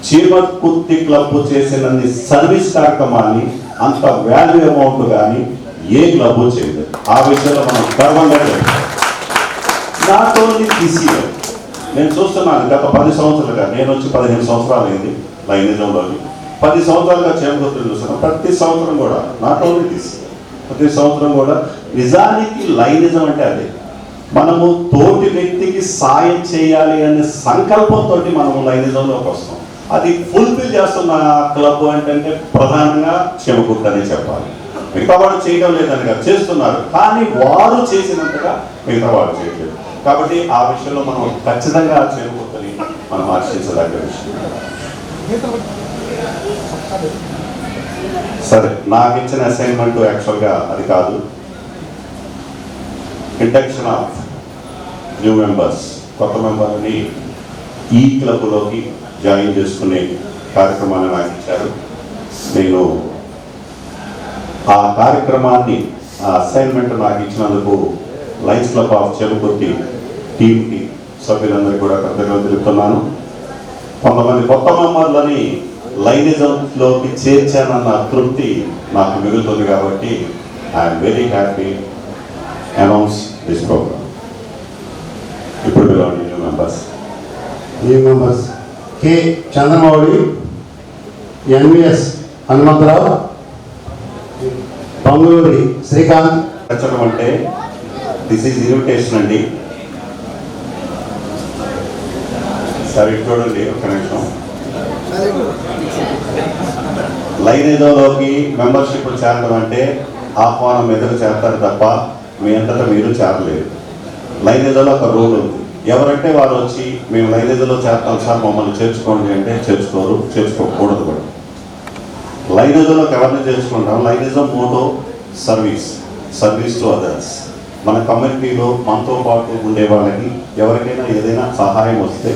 చేమకుర్తి క్లబ్ చేసినన్ని సర్వీస్ కార్యక్రమాన్ని అంత వాల్యూ అమౌంట్ కానీ ఏ క్లబ్ చేయలేదు. ఆ విషయంలో మనం గర్వంగా చెప్తాం. నాట్ ఓన్లీ TCL, నేను చూస్తున్నాను గత 10 సంవత్సరాలుగా, నేను వచ్చి 15 సంవత్సరాలు అయింది లైనిజంలోని. 10 సంవత్సరాలుగా చేమకుర్తిని చూస్తున్నాను. ప్రతి సంవత్సరం కూడా నాట్ ఓన్లీ TCL, ప్రతి సంవత్సరం కూడా నిజానికి లైనిజం అంటే అదే. మనము తోటి వ్యక్తికి సాయం చేయాలి అనే సంకల్పంతో మనము లైనిజంలోకి వస్తాం. అది ఫుల్ఫిల్ చేస్తున్న క్లబ్ అంటే ప్రధానంగా చేమకుర్తి అనే చెప్పాలి. మిగతా వాళ్ళు చేయడం లేదని కాదు, చేస్తున్నారు, కానీ వారు చేసినంతగా మిగతా వాళ్ళు చేయలేదు. కాబట్టి ఆ విషయంలో మనం ఖచ్చితంగా చేమకుర్తిని మనం ఆశించదగ్గ విషయం. సరే, నాకు ఇచ్చిన అసైన్మెంట్ యాక్చువల్గా అది కాదు. ఇండక్షన్ ఆఫ్ న్యూ మెంబర్స్, కొత్త మెంబర్ని ఈ క్లబ్లోకి జాయిన్ చేసుకునే కార్యక్రమాన్ని నాకు ఇచ్చారు. నేను ఆ కార్యక్రమాన్ని ఆ అసైన్మెంట్ నాకు ఇచ్చినందుకు లయన్స్ క్లబ్ ఆఫ్ చెరుకుర్తి టీంకి సభ్యులందరికీ కూడా కృతజ్ఞతలు తెలుపుతున్నాను. కొంతమంది కొత్త మెంబర్లని లైనిజంలోకి చేర్చానన్న తృప్తి నాకు మిగులుతుంది కాబట్టి I'm very happy announce this programme. ఇప్పుడు పిలవండి new members. K Chandramouli, NVS Hanumantharao, Panguluri Srikanth. రచనం అంటే దిస్ ఈజ్ ఇన్విటేషన్ అండి. సరే చూడండి ఒక నిమిషం. లైనిజంలోకి మెంబర్షిప్ చేరడం అంటే ఆహ్వానం ఎదురు చేస్తారు తప్ప మీ అంతటా మీరు చేరలేరు. లైనిజంలో ఒక రూల్ ఉంది. ఎవరంటే వారు వచ్చి మేము లైనిజంలో చేరతాం సార్ మమ్మల్ని చేర్చుకోండి అంటే చేర్చుకోకూడదు కూడా. లైనిజంలోకి ఎవరిని చేర్చుకుంటాం? Lionism motto service to others. మన కమ్యూనిటీలో మనతో పాటు ఉండే వాళ్ళకి ఎవరికైనా ఏదైనా సహాయం వస్తే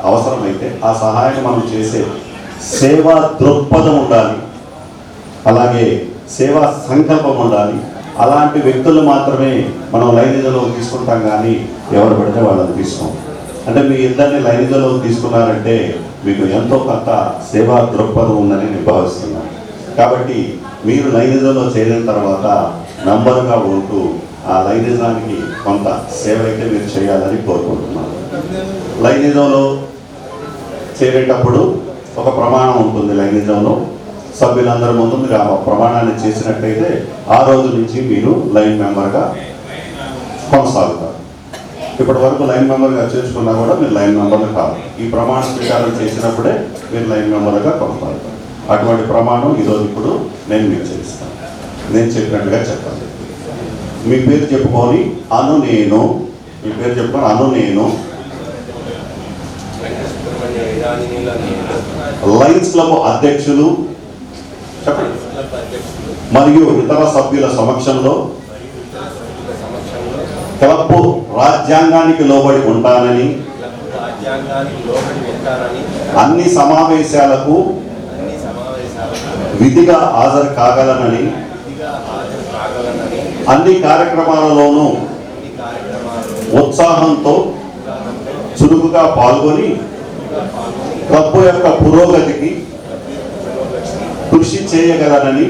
అవసరమైతే ఆ సహాయం మనం చేసే సేవా దృక్పథం ఉండాలి, అలాగే సేవా సంకల్పం ఉండాలి. అలాంటి వ్యక్తులు మాత్రమే మనం లైనిజంలో తీసుకుంటాం, కానీ ఎవరు పడితే వాళ్ళని తీసుకోం. అంటే మీ ఇద్దరిని లైనిజంలో తీసుకున్నారంటే మీకు ఎంతో కొంత సేవా దృక్పథం ఉందని నేను భావిస్తున్నాను. కాబట్టి మీరు లైనిజంలో చేరిన తర్వాత నంబర్గా ఉంటూ ఆ లైనిజానికి కొంత సేవ అయితే మీరు చేయాలని కోరుకుంటున్నాను. లైనిజంలో చేరేటప్పుడు ఒక ప్రమాణం ఉంటుంది. లైనిజంలో సభ్యులందరి ముందు మీరు ఆ ప్రమాణాన్ని చేసినట్టయితే ఆ రోజు నుంచి మీరు లైన్ మెంబర్గా కొనసాగుతారు. ఇప్పటి వరకు లైన్ మెంబర్గా చేర్చుకున్నా కూడా మీరు లైన్ మెంబర్లు కాదు. ఈ ప్రమాణ స్వీకారం చేసినప్పుడే మీరు లైన్ మెంబర్గా కొనసాగుతారు. అటువంటి ప్రమాణం ఈరోజు ఇప్పుడు నేను మీకు చేస్తాను. నేను చెప్పినట్టుగా చెప్పండి. మీ పేరు చెప్పుకొని నేను లయన్స్ క్లబ్ అధ్యక్షులు చెప్పండి మరియు ఇతర సభ్యుల సమక్షంలో క్లబ్ రాజ్యాంగానికి లోబడి ఉంటానని, అన్ని సమావేశాలకు విధిగా హాజరు కాగలనని, అన్ని కార్యక్రమాలలోనూ ఉత్సాహంతో చురుకుగా పాల్గొని క్లబ్ యొక్క పురోగతికి కృషి చేయగలనని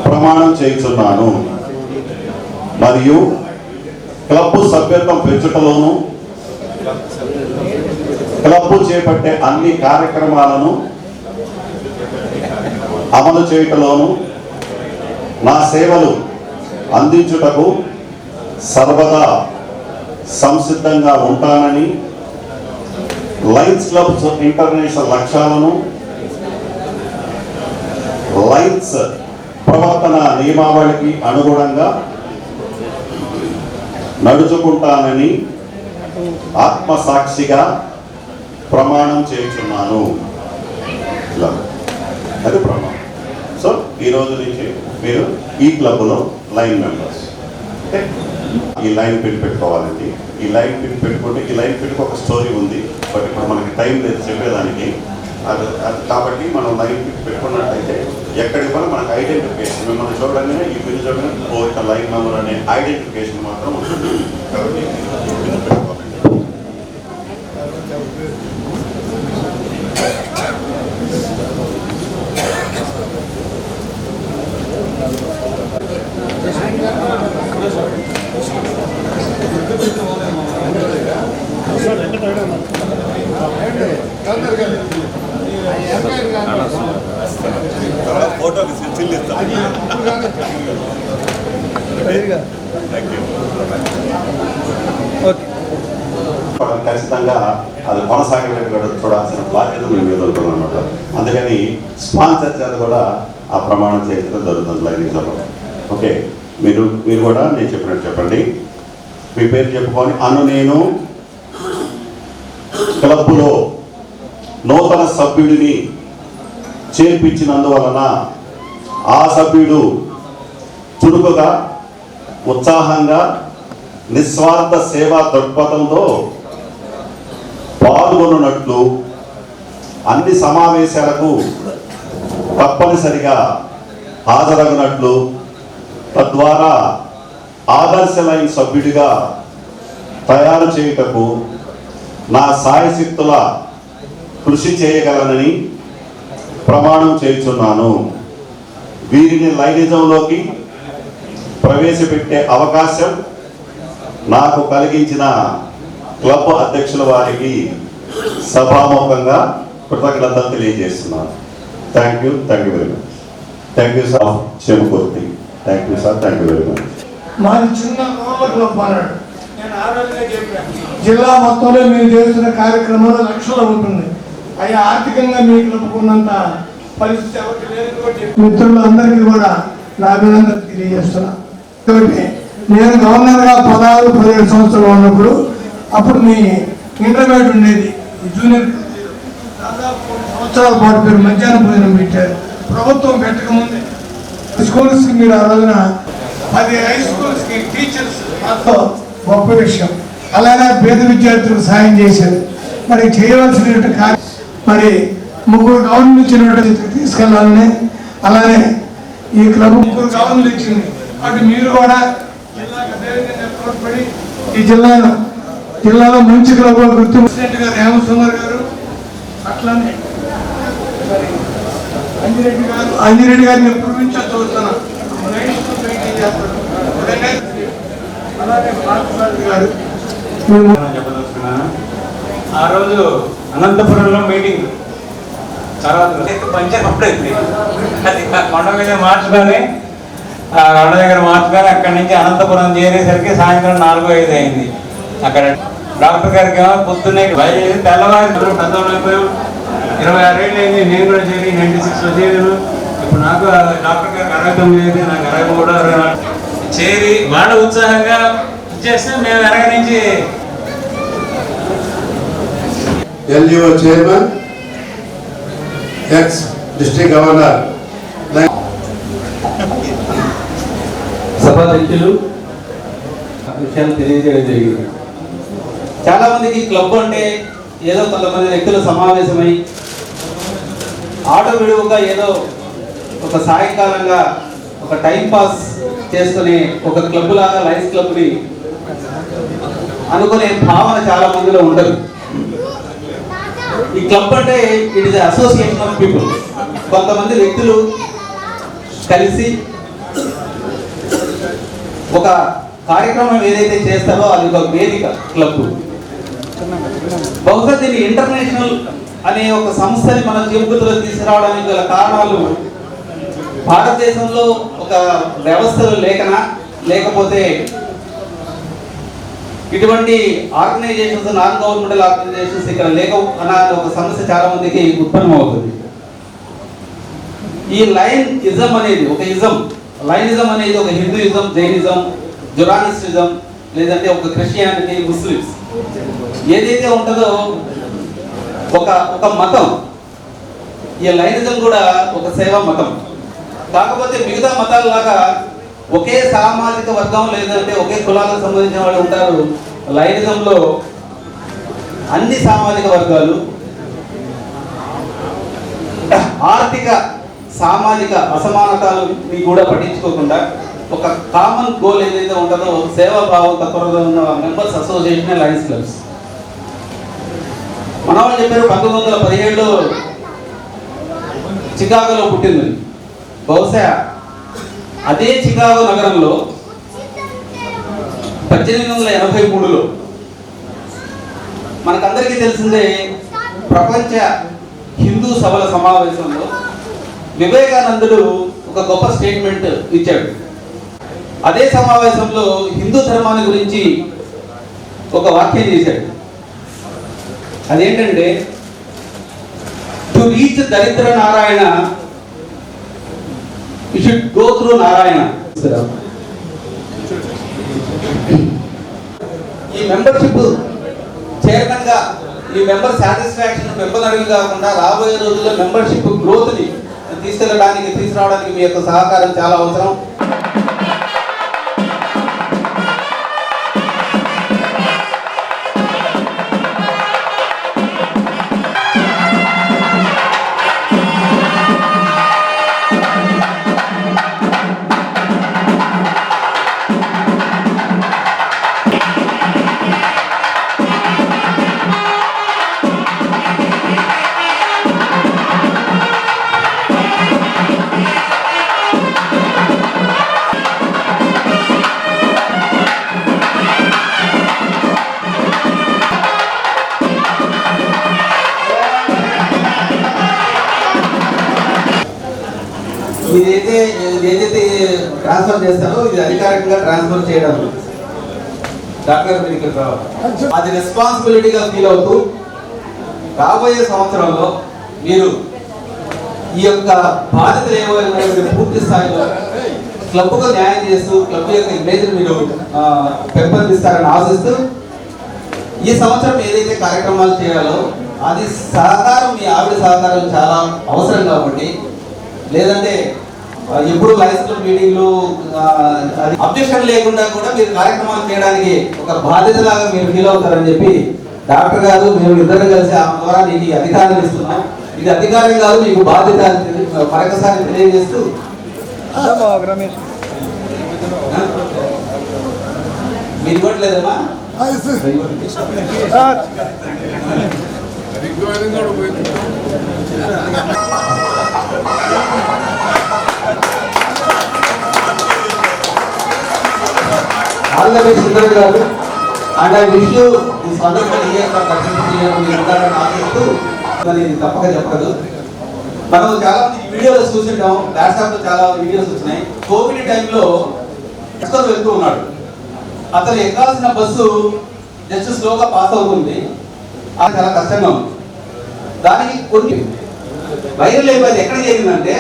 ప్రమాణం చేయుచున్నాను. మరియు క్లబ్ సభ్యత్వం పెంచుటలోను, క్లబ్ చేపట్టే అన్ని కార్యక్రమాలను అమలు చేయుటలోను నా సేవలు అందించుటకు సర్వదా సంసిద్ధంగా ఉంటానని, లయన్స్ క్లబ్స్ ఇంటర్నేషనల్ లక్ష్యాలను, లయన్స్ ప్రవర్తన నియమావళికి అనుగుణంగా నడుచుకుంటానని ఆత్మసాక్షిగా ప్రమాణం చేయుచున్నాను. అది ప్రమాణం. సో ఈ రోజు నుంచి మీరు ఈ క్లబ్లో లైన్ మెంబర్స్. ఈ లైన్ పిన్ పెట్టుకోవాలండి. ఈ లైన్ పిన్ పెట్టుకుంటే ఈ లైన్ పిన్కి ఒక స్టోరీ ఉంది, బట్ ఇప్పుడు మనకి టైం లేదు చెప్పేదానికి. అది కాబట్టి మనం లైన్ పిన్ పెట్టుకున్నట్టయితే ఎక్కడికి కూడా మనకు ఐడెంటిఫికేషన్, మిమ్మల్ని చూడగానే ఈ పిన్ చూడగానే ఇక లైన్ మెంబర్ అనే ఐడెంటిఫికేషన్ మాత్రం ఉంటుంది. కాబట్టి పిన్ పెట్టుకోవాలండి. ఫోటోకి స్టిల్ ఇస్తాను. ఖచ్చితంగా అది కొనసాగేటట్టు చూడాల్సిన బాధ్యత మేము ఎదుర్కొన్నాం అన్నమాట. అందుకని స్పాన్సర్ చేత కూడా ఆ ప్రమాణం చేయడం జరుగుతుంది లైనిజంలో. ఓకే, మీరు కూడా నేను చెప్పినట్టు చెప్పండి. మీ పేరు చెప్పుకొని నేను క్లబ్లో నూతన సభ్యుడిని చేర్పించినందువలన ఆ సభ్యుడు చురుకుగా, ఉత్సాహంగా, నిస్వార్థ సేవా దృక్పథంతో పాల్గొన్నట్లు అన్ని సమావేశాలకు తప్పనిసరిగా హాజరగినట్లు, తద్వారా ఆదర్శ లైన్ సభ్యుడిగా తయారు చేయుటకు నా సాయశక్తుల కృషి చేయగలనని ప్రమాణం చేయుచున్నాను. వీరిని లైనిజంలోకి ప్రవేశపెట్టే అవకాశం నాకు కలిగించిన క్లబ్ అధ్యక్షుల వారికి సభాముఖంగా కృతజ్ఞతలు తెలియజేస్తున్నాను. Thank you very much. Thank you sir Chimakurthi. Thank you sir, thank you very much. మాది చిన్న రోడ్ల క్లబ్ అన్నాడు. నేను ఆ రోజునే చెప్పాను, జిల్లా మొత్తంలో మీరు చేస్తున్న కార్యక్రమాలు లక్షలు ఉంటుంది. అవి ఆర్థికంగా మీకు నమ్ముకున్నంత పరిస్థితి ఎవరికి లేదు. మిత్రులందరికీ కూడా నా అభినందనలు తెలియజేస్తున్నా. నేను గవర్నర్గా 16-17 సంవత్సరాలు ఉన్నప్పుడు అప్పుడు మీ ఇంటర్మీడియట్ ఉండేది, జూనియర్ దాదాపు 3 సంవత్సరాల పాటు మీరు మధ్యాహ్నం భోజనం పెట్టారు. ప్రభుత్వం పెట్టకముందే స్కూల్స్కి మీరు ఆ రోజున 10 హై స్కూల్స్కి టీచర్స్ మాతో గొప్ప విషయం. అలాగే పేద విద్యార్థులకు సాయం చేశారు. మరి చేయవలసిన కార్యం మరి 3 గవర్నర్లు ఇచ్చినట్టు తీసుకెళ్లాలని, అలానే ఈ క్లబ్ 3 గవర్నర్లు ఇచ్చింది. అటు మీరు కూడా జిల్లాకు అదేవిధంగా తోడ్పడి ఈ జిల్లాలో మంచి క్లబ్ గుర్తింపు ప్రెసిడెంట్ గారు హేమసుందర్ గారు, అట్లానే అంజిరెడ్డి గారు నేను పూర్వించా చూస్తున్నాను. చెప్పదలుచుకున్నాను. ఆ రోజు అనంతపురంలో మీటింగ్ తర్వాత పంచాయతీ అప్పుడైంది. అది కొండ మీద మార్చుకొని కొండ దగ్గర మార్చుకొని అక్కడి నుంచి అనంతపురం చేరేసరికి సాయంత్రం 4-5 అయింది. అక్కడ డాక్టర్ గారికి ఏమో పొద్దున్నే తెల్లవారి పెద్దవాళ్ళు అయిపోయాం. 26 ఏళ్ళు అయింది. నేను కూడా చేరి 96లో చేరాను. ఇప్పుడు నాకు డాక్టర్ గారికి 69 అయింది, నాకు 23 చేరి వాళ్ళ ఉత్సాహంగా చేస్తే మేము వెనక నుంచి ఎల్జీఓ చైర్మన్, ఎక్స్ డిస్ట్రిక్ట్ గవర్నర్, సభాధ్యక్షులు విషయాలు తెలియజేయడం జరిగింది. చాలా మందికి క్లబ్ అంటే ఏదో కొంతమంది వ్యక్తులు సమావేశమై ఆటో విడువుగా ఏదో ఒక సాయంకాలంగా ఒక టైం పాస్ చేసుకునే ఒక క్లబ్ లాగా లయన్స్ క్లబ్ని అనుకునే భావన చాలా మందిలో ఉండదు. ఈ క్లబ్ అంటే it is association of people. కొంతమంది వ్యక్తులు కలిసి ఒక కార్యక్రమం ఏదైతే చేస్తారో అది ఒక వేదిక క్లబ్. బహుశా దీన్ని ఇంటర్నేషనల్ అనే ఒక సంస్థని మన జీవితంలో తీసుకురావడానికి గల కారణాలు భారతదేశంలో ఒక వ్యవస్థలు లేకపోతే ఇటువంటి ఆర్గనైజేషన్స్, నాన్ గవర్నమెంటల్ ఆర్గనైజేషన్స్ ఇక్కడ లేక అన్న ఒక సమస్య చాలా మందికి ఉత్పన్నం అవుతుంది. ఈ లైనిజం అనేది ఒక ఇజం. లైనిజం అనేది ఒక హిందూయిజం, జైనిజం, జొరానిస్టిజం, లేదంటే ఒక క్రిస్టియానిటీ, ముస్లిమ్స్ ఏదైతే ఉంటుందో ఒక మతం. ఈ లైనిజం కూడా ఒక సేవా మతం. కాకపోతే మిగతా మతాలలాగా ఒకే సామాజిక వర్గం లేదంటే ఒకే కులాలకు సంబంధించిన వాళ్ళు ఉంటారు. లైనిజంలో అన్ని సామాజిక వర్గాలు, ఆర్థిక సామాజిక అసమానతలని కూడా పట్టించుకోకుండా ఒక కామన్ గోల్ ఏదైతే ఉంటుందో సేవాభావం తత్పరత ఉన్న మెంబర్స్ అసోసియేషన్ లయన్స్ క్లబ్స్. మన వాళ్ళు చెప్పారు 1917లో చికాగోలో పుట్టిందని. బహుశా అదే చికాగో నగరంలో 1883లో మనకందరికీ తెలిసిందే ప్రపంచ హిందూ సభల సమావేశంలో వివేకానందుడు ఒక గొప్ప స్టేట్మెంట్ ఇచ్చాడు. అదే సమావేశంలో హిందూ ధర్మాన్ని గురించి ఒక వాక్యం చేశాడు. అదేంటంటే, టు రీచ్ దరిద్ర Narayana you should go through Narayana. ఈ మెంబర్షిప్ చైర్మన్ గా ఈ మెంబర్ సాటిస్ఫాక్షన్ పెంపొందడం కాకుండా రాబోయే రోజుల్లో మెంబర్షిప్ గ్రోత్ ని తీసుకురావడానికి మీ యొక్క సహకారం చాలా అవసరం. ఏదైతే ట్రాన్స్ఫర్ చేస్తారో ఇది అధికారికంగా ట్రాన్స్ఫర్ చేయడం డాక్టర్ మెడికల్ రావాలి. అది రెస్పాన్సిబిలిటీగా ఫీల్ అవుతూ రాబోయే సంవత్సరంలో మీరు ఈ యొక్క బాధ్యతలు ఏమైనా పూర్తి స్థాయిలో క్లబ్కు న్యాయం చేస్తూ క్లబ్ యొక్క ఇమేజ్ మీరు పెంపొందిస్తారని ఆశిస్తూ ఈ సంవత్సరం ఏదైతే కార్యక్రమాలు చేయాలో అది సహకారం, మీ ఆవిడ సహకారం చాలా అవసరం కాబట్టి, లేదంటే ఎప్పుడు లైన్స్ క్లబ్ మీటింగ్లు అబ్జెక్షన్ లేకుండా కూడా మీరు కార్యక్రమాలు చేయడానికి ఒక బాధ్యత లాగా మీరు ఫీల్ అవుతారని చెప్పి డాక్టర్ గారు మేము ఇద్దరం కలిసి ఆమె ద్వారా నీకు అధికారం ఇస్తున్నాం. ఇది అధికారం కాదు, మీకు బాధ్యత మరొకసారి తెలియజేస్తూ మీరు ఇవ్వట్లేదమ్మా. ఆల్ ద బెస్ట్ సుందర్ గారు. And I wish you this wonderful year for successful year. మీరు ఉండాలని ఆశిస్తూ తప్పక చెప్పదు. మనం చాలా మంది వీడియోస్ చూసింటాం, వాట్సాప్లో చాలా వీడియోస్ వచ్చినాయి. కోవిడ్ టైంలో వెళ్తూ ఉన్నాడు, అతను ఎక్కాల్సిన బస్సు జస్ట్ స్లోగా పాస్ అవుతుంది, అది చాలా కష్టంగా ఉంది. దానికి కొన్ని వైరల్ అయిపోయింది. ఎక్కడ జరిగిందంటే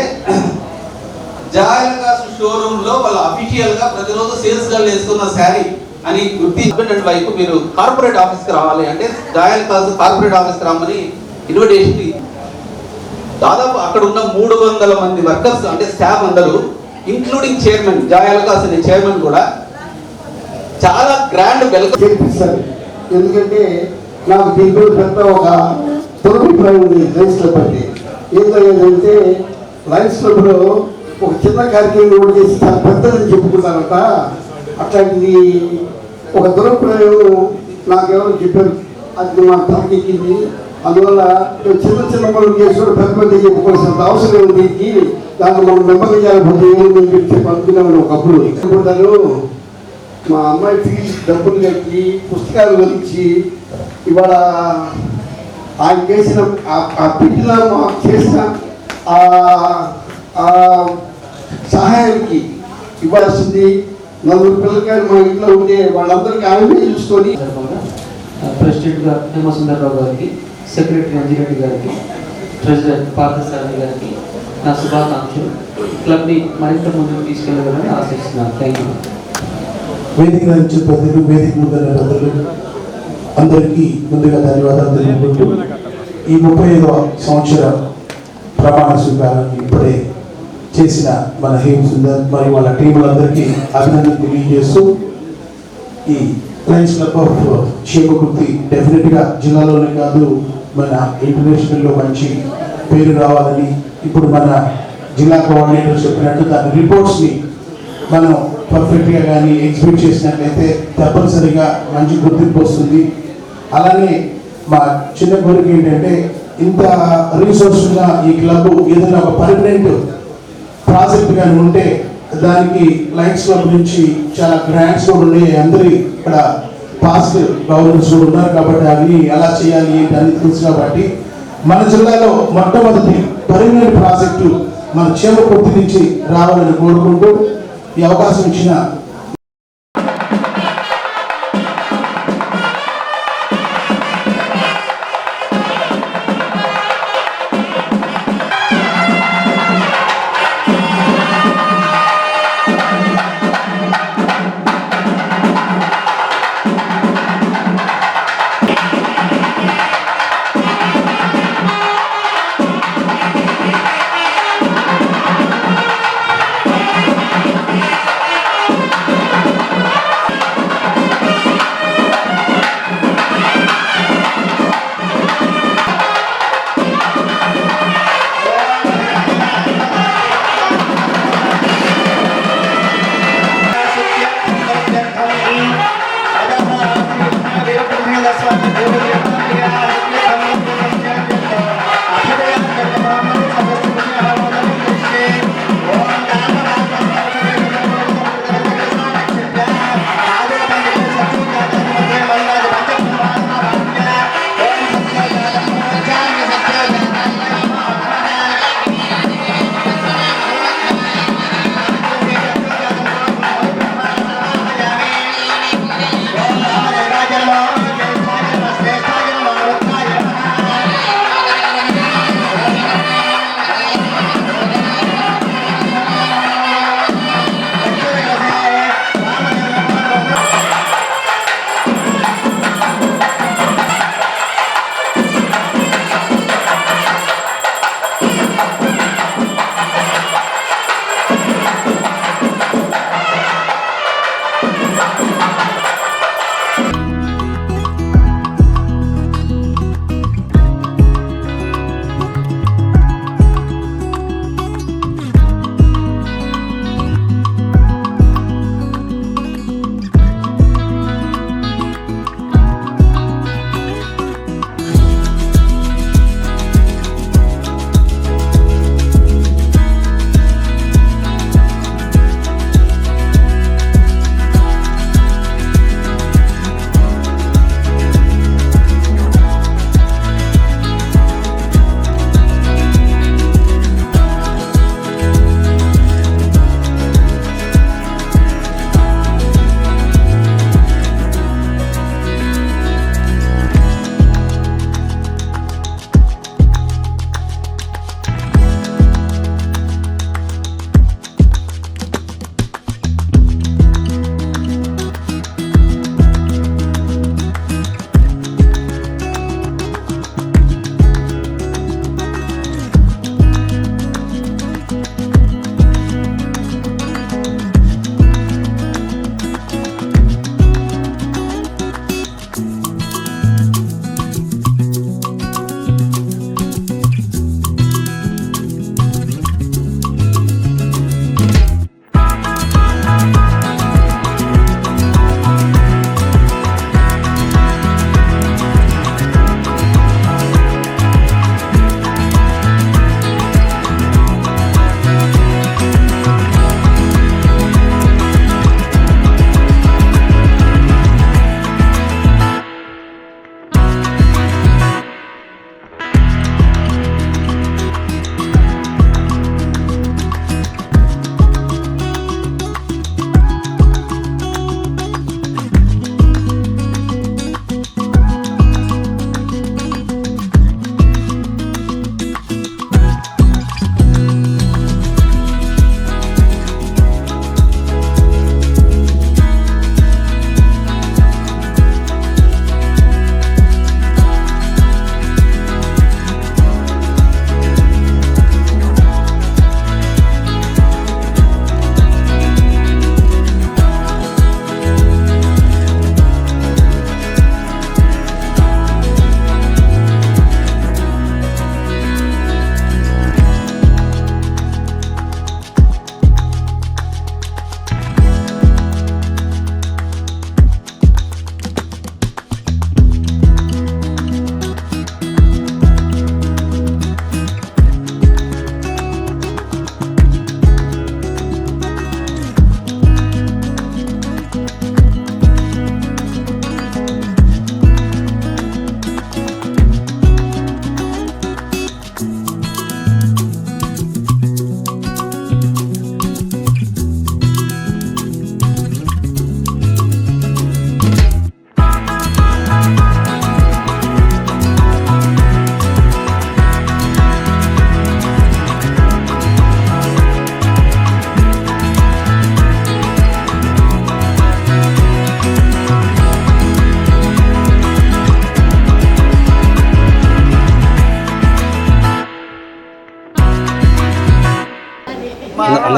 జాయలకాస్ షోరూమ్ లో వాళ్ళ అఫీషియల్ గా ప్రతిరోజు సేల్స్ గర్ల్ వేసుకున్న శారీ అని గుర్తి హస్బెండ్ అండ్ వైఫ్ మీరు కార్పొరేట్ ఆఫీస్ కి రావాలి అంటే జాయలకాస్ కార్పొరేట్ ఆఫీస్ కి రామని ఇన్విటేషన్. దాదాపు అక్కడ ఉన్న 300 మంది వర్కర్స్ అంటే స్టాఫ్ అందరూ ఇంక్లూడింగ్ చైర్మన్ జాయలకాస్ అనే చైర్మన్ కూడా చాలా గ్రాండ్ వెల్కమ్ చేపిస్తారు. ఎందుకంటే నాకు దీంట్లో పెద్ద ఒక దురభిప్రాయం ఉంది లయన్స్ క్లబ్ అంటే. ఏంటంటే లయన్స్ క్లబ్లో ఒక చిన్న కార్యక్రమం కూడా చేసి చాలా పెద్దదని చెప్పుకుంటారంట. అట్లాంటిది ఒక దురభిప్రాయం నాకెవరు చెప్పారు, అది నాకు తలకెక్కింది. అందువల్ల చిన్న చిన్న పనులు చేసి కూడా పెద్ద పెద్ద చెప్పుకోవాల్సినంత అవసరం ఉంది. దీనికి దాంట్లో మనం నెమ్మది చేయాలనుకుంటే ఏముందని చెప్పి అనుకున్నామని ఒకప్పుడు అనుకుంటారు. మా అమ్మాయి ఫీజు డబ్బులు కట్టి పుస్తకాలు గురించి ఇవాళ ఆయన చేసిన పెట్టిన మాకు చేసిన సహాయానికి ఇవ్వాల్సింది. 4 పిల్లకాయలు మా ఇంట్లో ఉంటే వాళ్ళందరికీ ఆమె చూసుకొని ప్రెసిడెంట్ గారు హేమసుందరరావు గారికి, సెక్రటరీ అంజిరెడ్డి గారికి, ట్రెజరర్ పార్థసారథి గారికి నా శుభాకాంక్షలు. క్లబ్ని మరింత ముందుకు తీసుకెళ్ళాలని ఆశిస్తున్నాను. Thank you. వేదిక నుంచి పెద్దలు, వేదిక ముందున్న పెద్దలు అందరికీ ముందుగా ధన్యవాదాలు తెలుపుకుంటూ ఈ 35వ సంవత్సర ప్రమాణ స్వీకారాన్ని ఇప్పుడే చేసిన మన హేమ సుందర్ మరియు వాళ్ళ టీములందరికీ అభినందనలు తెలియజేస్తూ ఈ లయన్స్ క్లబ్ ఆఫ్ చేమకుర్తి డెఫినెట్గా జిల్లాలోనే కాదు మన ఇంటర్నేషనల్లో మంచి పేరు రావాలని ఇప్పుడు మన జిల్లా కోఆర్డినేటర్ చెప్పినట్టు దాని రిపోర్ట్స్ని మనం పర్ఫెక్ట్గా కానీ ఎగ్జిక్యూట్ చేసినట్లయితే తప్పనిసరిగా మంచి గుర్తింపు వస్తుంది. అలానే మా చిన్న కోరిక ఏంటంటే ఇంత రీసోర్స్గా ఈ క్లబ్ ఏదైనా ఒక పర్మనెంట్ ప్రాజెక్ట్ కానీ ఉంటే దానికి లయన్స్ క్లబ్ నుంచి చాలా గ్రాంట్స్ కూడా ఉన్నాయి. అందరి ఇక్కడ పాస్ట్ గవర్నర్స్ కూడా ఉన్నారు కాబట్టి అవి ఎలా చేయాలి ఏంటి అన్ని తెలుసు. కాబట్టి మన జిల్లాలో మొట్టమొదటి పర్మనెంట్ ప్రాజెక్టు మన చేమకుర్తి నుంచి రావాలని కోరుకుంటూ ఈ అవకాశం ఇచ్చిన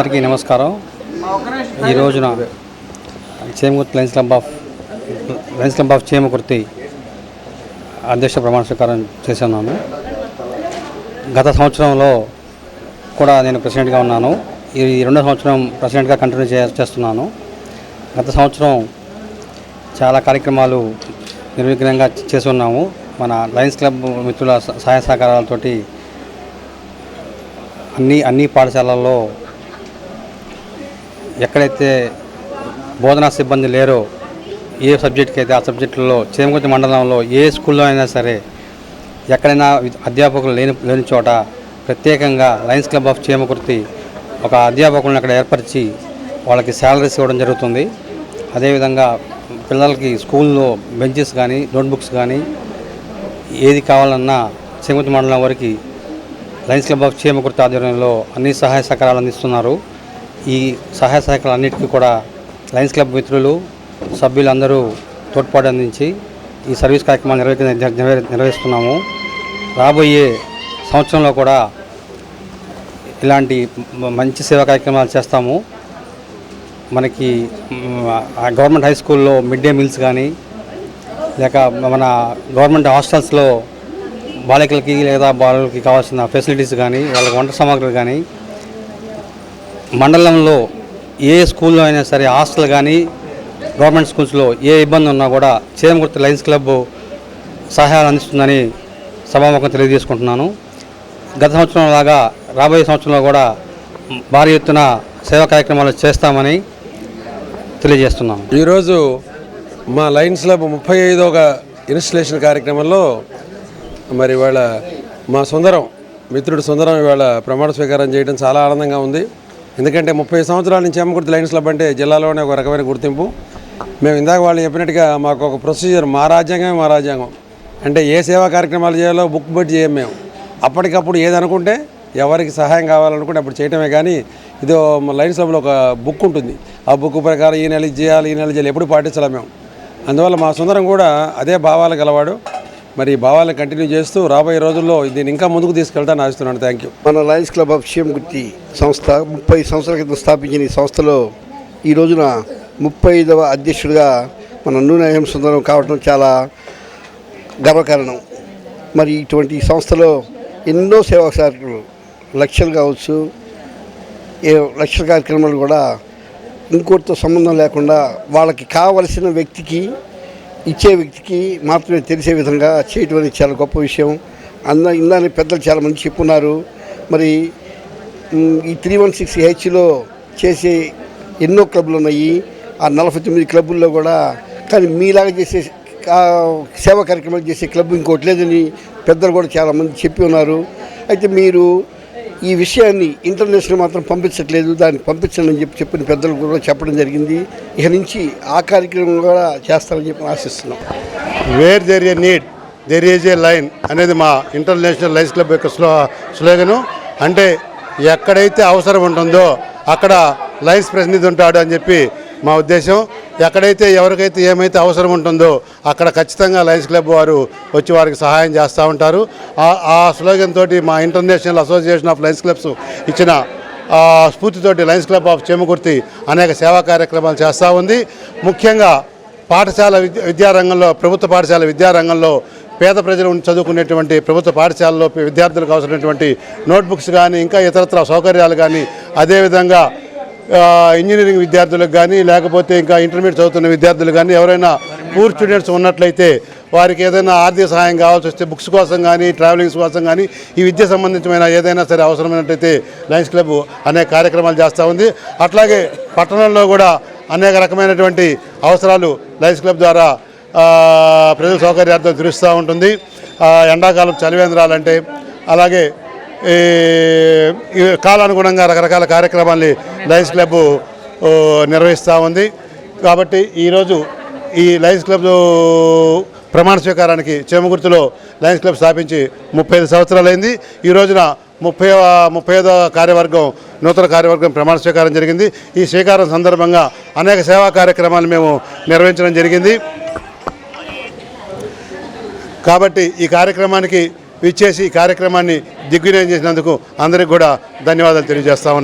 అందరికీ నమస్కారం. ఈ రోజున Chemakurthi Lions club of Chemakurthi అధ్యక్ష ప్రమాణ స్వీకారం చేస్తున్నాను. గత సంవత్సరంలో కూడా నేను ప్రెసిడెంట్గా ఉన్నాను. ఈ రెండో సంవత్సరం ప్రెసిడెంట్గా కంటిన్యూ చేస్తున్నాను. గత సంవత్సరం చాలా కార్యక్రమాలు నిర్విఘ్నంగా చేసి ఉన్నాము. మన లయన్స్ క్లబ్ మిత్రుల సహాయ సహకారాలతోటి అన్ని పాఠశాలల్లో ఎక్కడైతే బోధనా సిబ్బంది లేరో ఏ సబ్జెక్ట్కి అయితే ఆ సబ్జెక్టులలో చేమకుర్తి మండలంలో ఏ స్కూల్లో అయినా సరే ఎక్కడైనా అధ్యాపకులు లేని చోట ప్రత్యేకంగా లయన్స్ క్లబ్ ఆఫ్ చేమకుర్తి ఒక అధ్యాపకులను అక్కడ ఏర్పరిచి వాళ్ళకి శాలరీస్ ఇవ్వడం జరుగుతుంది. అదేవిధంగా పిల్లలకి స్కూల్లో బెంచెస్ కానీ నోట్బుక్స్ కానీ ఏది కావాలన్నా చేమకుర్తి మండలం వరకు లయన్స్ క్లబ్ ఆఫ్ చేమకుర్తి ఆధ్వర్యంలో అన్ని సహాయ సహకారాలు అందిస్తున్నారు. ఈ సహాయ సహకారాలు అన్నిటికీ కూడా లయన్స్ క్లబ్ మిత్రులు సభ్యులందరూ తోడ్పాటు అందించి ఈ సర్వీస్ కార్యక్రమాలు నిర్వహిస్తున్నాము. రాబోయే సంవత్సరంలో కూడా ఇలాంటి మంచి సేవా కార్యక్రమాలు చేస్తాము. మనకి గవర్నమెంట్ హై స్కూల్లో మిడ్ డే మీల్స్ కానీ లేక మన గవర్నమెంట్ హాస్టల్స్లో బాలికలకి లేదా బాలులకి కావాల్సిన ఫెసిలిటీస్ కానీ వాళ్ళకి వంట సామాగ్రి కానీ మండలంలో ఏ స్కూల్లో అయినా సరే హాస్టల్ కానీ గవర్నమెంట్ స్కూల్స్లో ఏ ఇబ్బంది ఉన్నా కూడా చేమకుర్తి లయన్స్ క్లబ్ సహాయాలు అందిస్తుందని సభాముఖంగా తెలియజేసుకుంటున్నాను. గత సంవత్సరం లాగా రాబోయే సంవత్సరంలో కూడా భారీ ఎత్తున సేవా కార్యక్రమాలు చేస్తామని తెలియజేస్తున్నాను. ఈరోజు మా లయన్స్ క్లబ్ 35వ ఇన్స్టలేషన్ కార్యక్రమంలో మరి ఇవాళ మా మిత్రుడు సుందరం ఇవాళ ప్రమాణ స్వీకారం చేయడం చాలా ఆనందంగా ఉంది. ఎందుకంటే 30 సంవత్సరాల నుంచి చేమకుర్తి లయన్స్ క్లబ్ అంటే జిల్లాలోనే ఒక రకమైన గుర్తింపు. మేము ఇందాక వాళ్ళు చెప్పినట్టుగా మాకు ఒక ప్రొసీజర్, మా రాజ్యాంగం అంటే ఏ సేవా కార్యక్రమాలు చేయాలో బుక్ బట్టి చేయం. మేము అప్పటికప్పుడు ఏది అనుకుంటే ఎవరికి సహాయం కావాలనుకుంటే అప్పుడు చేయటమే. కానీ ఇదో లయన్స్ క్లబ్లో ఒక బుక్ ఉంటుంది. ఆ బుక్ ప్రకారం ఈ నెల చేయాలి ఎప్పుడు పాటించాలి మేము. అందువల్ల మా సుందరం కూడా అదే భావాలు గలవాడు. మరి ఈ భావాలను కంటిన్యూ చేస్తూ రాబోయే రోజుల్లో దీన్ని ఇంకా ముందుకు తీసుకెళ్తాను ఆశిస్తున్నాను. Thank you. మన లయన్స్ క్లబ్ ఆఫ్ చేమకుర్తి సంస్థ 30 సంవత్సరాల క్రితం స్థాపించిన ఈ సంస్థలో ఈ రోజున 35వ అధ్యక్షుడిగా మన నూనె హేమసుందరం కావడం చాలా గర్వకారణం. మరి ఇటువంటి సంస్థలో ఎన్నో సేవా కార్యక్రమాలు లక్షలు కావచ్చు, లక్షల కార్యక్రమాలు కూడా ఇంకోటితో సంబంధం లేకుండా వాళ్ళకి కావలసిన వ్యక్తికి ఇచ్చే వ్యక్తికి మాత్రమే తెలిసే విధంగా చేయటం అనేది చాలా గొప్ప విషయం. ఇందాని పెద్దలు చాలామంది చెప్పున్నారు. మరి ఈ 316Hలో చేసే ఎన్నో క్లబ్లు ఉన్నాయి. ఆ 49 క్లబ్బుల్లో కూడా కానీ మీలాగా చేసే సేవా కార్యక్రమాలు చేసే క్లబ్ ఇంకోటి లేదని పెద్దలు కూడా చాలామంది చెప్పి ఉన్నారు. అయితే మీరు ఈ విషయాన్ని ఇంటర్నేషనల్ మాత్రం పంపించట్లేదు, దాన్ని పంపించండి అని చెప్పిన పెద్దలు కూడా చెప్పడం జరిగింది. ఇక నుంచి ఆ కార్యక్రమం కూడా చేస్తారని చెప్పి ఆశిస్తున్నాం. Where there a need there is a lion అనేది మా ఇంటర్నేషనల్ లయన్స్ క్లబ్ యొక్క స్లోగను. అంటే ఎక్కడైతే అవసరం ఉంటుందో అక్కడ లయన్స్ ప్రతినిధి ఉంటాడు అని చెప్పి మా ఉద్దేశం. ఎక్కడైతే ఎవరికైతే ఏమైతే అవసరం ఉంటుందో అక్కడ ఖచ్చితంగా లయన్స్ క్లబ్ వారు వచ్చి వారికి సహాయం చేస్తూ ఉంటారు. ఆ స్లోగన్ తోటి మా international association of Lions clubs ఇచ్చిన స్ఫూర్తితోటి లయన్స్ క్లబ్ ఆఫ్ చేమకుర్తి అనేక సేవా కార్యక్రమాలు చేస్తూ ఉంది. ముఖ్యంగా పాఠశాల విద్యారంగంలో, ప్రభుత్వ పాఠశాల విద్యారంగంలో పేద ప్రజలు చదువుకునేటువంటి ప్రభుత్వ పాఠశాలలో విద్యార్థులకు అవసరమైనటువంటి నోట్బుక్స్ కానీ ఇంకా ఇతరత్ర సౌకర్యాలు కానీ, అదేవిధంగా ఇంజనీరింగ్ విద్యార్థులకు కానీ లేకపోతే ఇంకా ఇంటర్మీడియట్ చదువుతున్న విద్యార్థులు కానీ ఎవరైనా పూర్ స్టూడెంట్స్ ఉన్నట్లయితే వారికి ఏదైనా ఆర్థిక సహాయం కావాల్సి వస్తే బుక్స్ కోసం కానీ ట్రావెలింగ్స్ కోసం కానీ ఈ విద్య సంబంధించిన ఏదైనా సరే అవసరమైనట్లయితే లయన్స్ క్లబ్ అనేక కార్యక్రమాలు చేస్తూ ఉంది. అట్లాగే పట్టణంలో కూడా అనేక రకమైనటువంటి అవసరాలు లయన్స్ క్లబ్ ద్వారా ప్రజల సౌకర్యార్థం తీరుస్తూ ఉంటుంది. ఎండాకాలం చలివేంద్రాలంటే అలాగే ఈ కాలానుగుణంగా రకరకాల కార్యక్రమాల్ని లయన్స్ క్లబ్ నిర్వహిస్తూ ఉంది. కాబట్టి ఈరోజు ఈ లయన్స్ క్లబ్ ప్రమాణ స్వీకారానికి చేమకుర్తిలో లయన్స్ క్లబ్ స్థాపించి 35 సంవత్సరాలైంది. ఈ రోజున 35వ కార్యవర్గం నూతన కార్యవర్గం ప్రమాణ స్వీకారం జరిగింది. ఈ స్వీకారం సందర్భంగా అనేక సేవా కార్యక్రమాలు మేము నిర్వహించడం జరిగింది. కాబట్టి ఈ కార్యక్రమానికి విచ్చేసి ఈ కార్యక్రమాన్ని దిగ్విజయం చేసినందుకు అందరికీ కూడా ధన్యవాదాలు తెలియజేస్తా ఉన్నాను.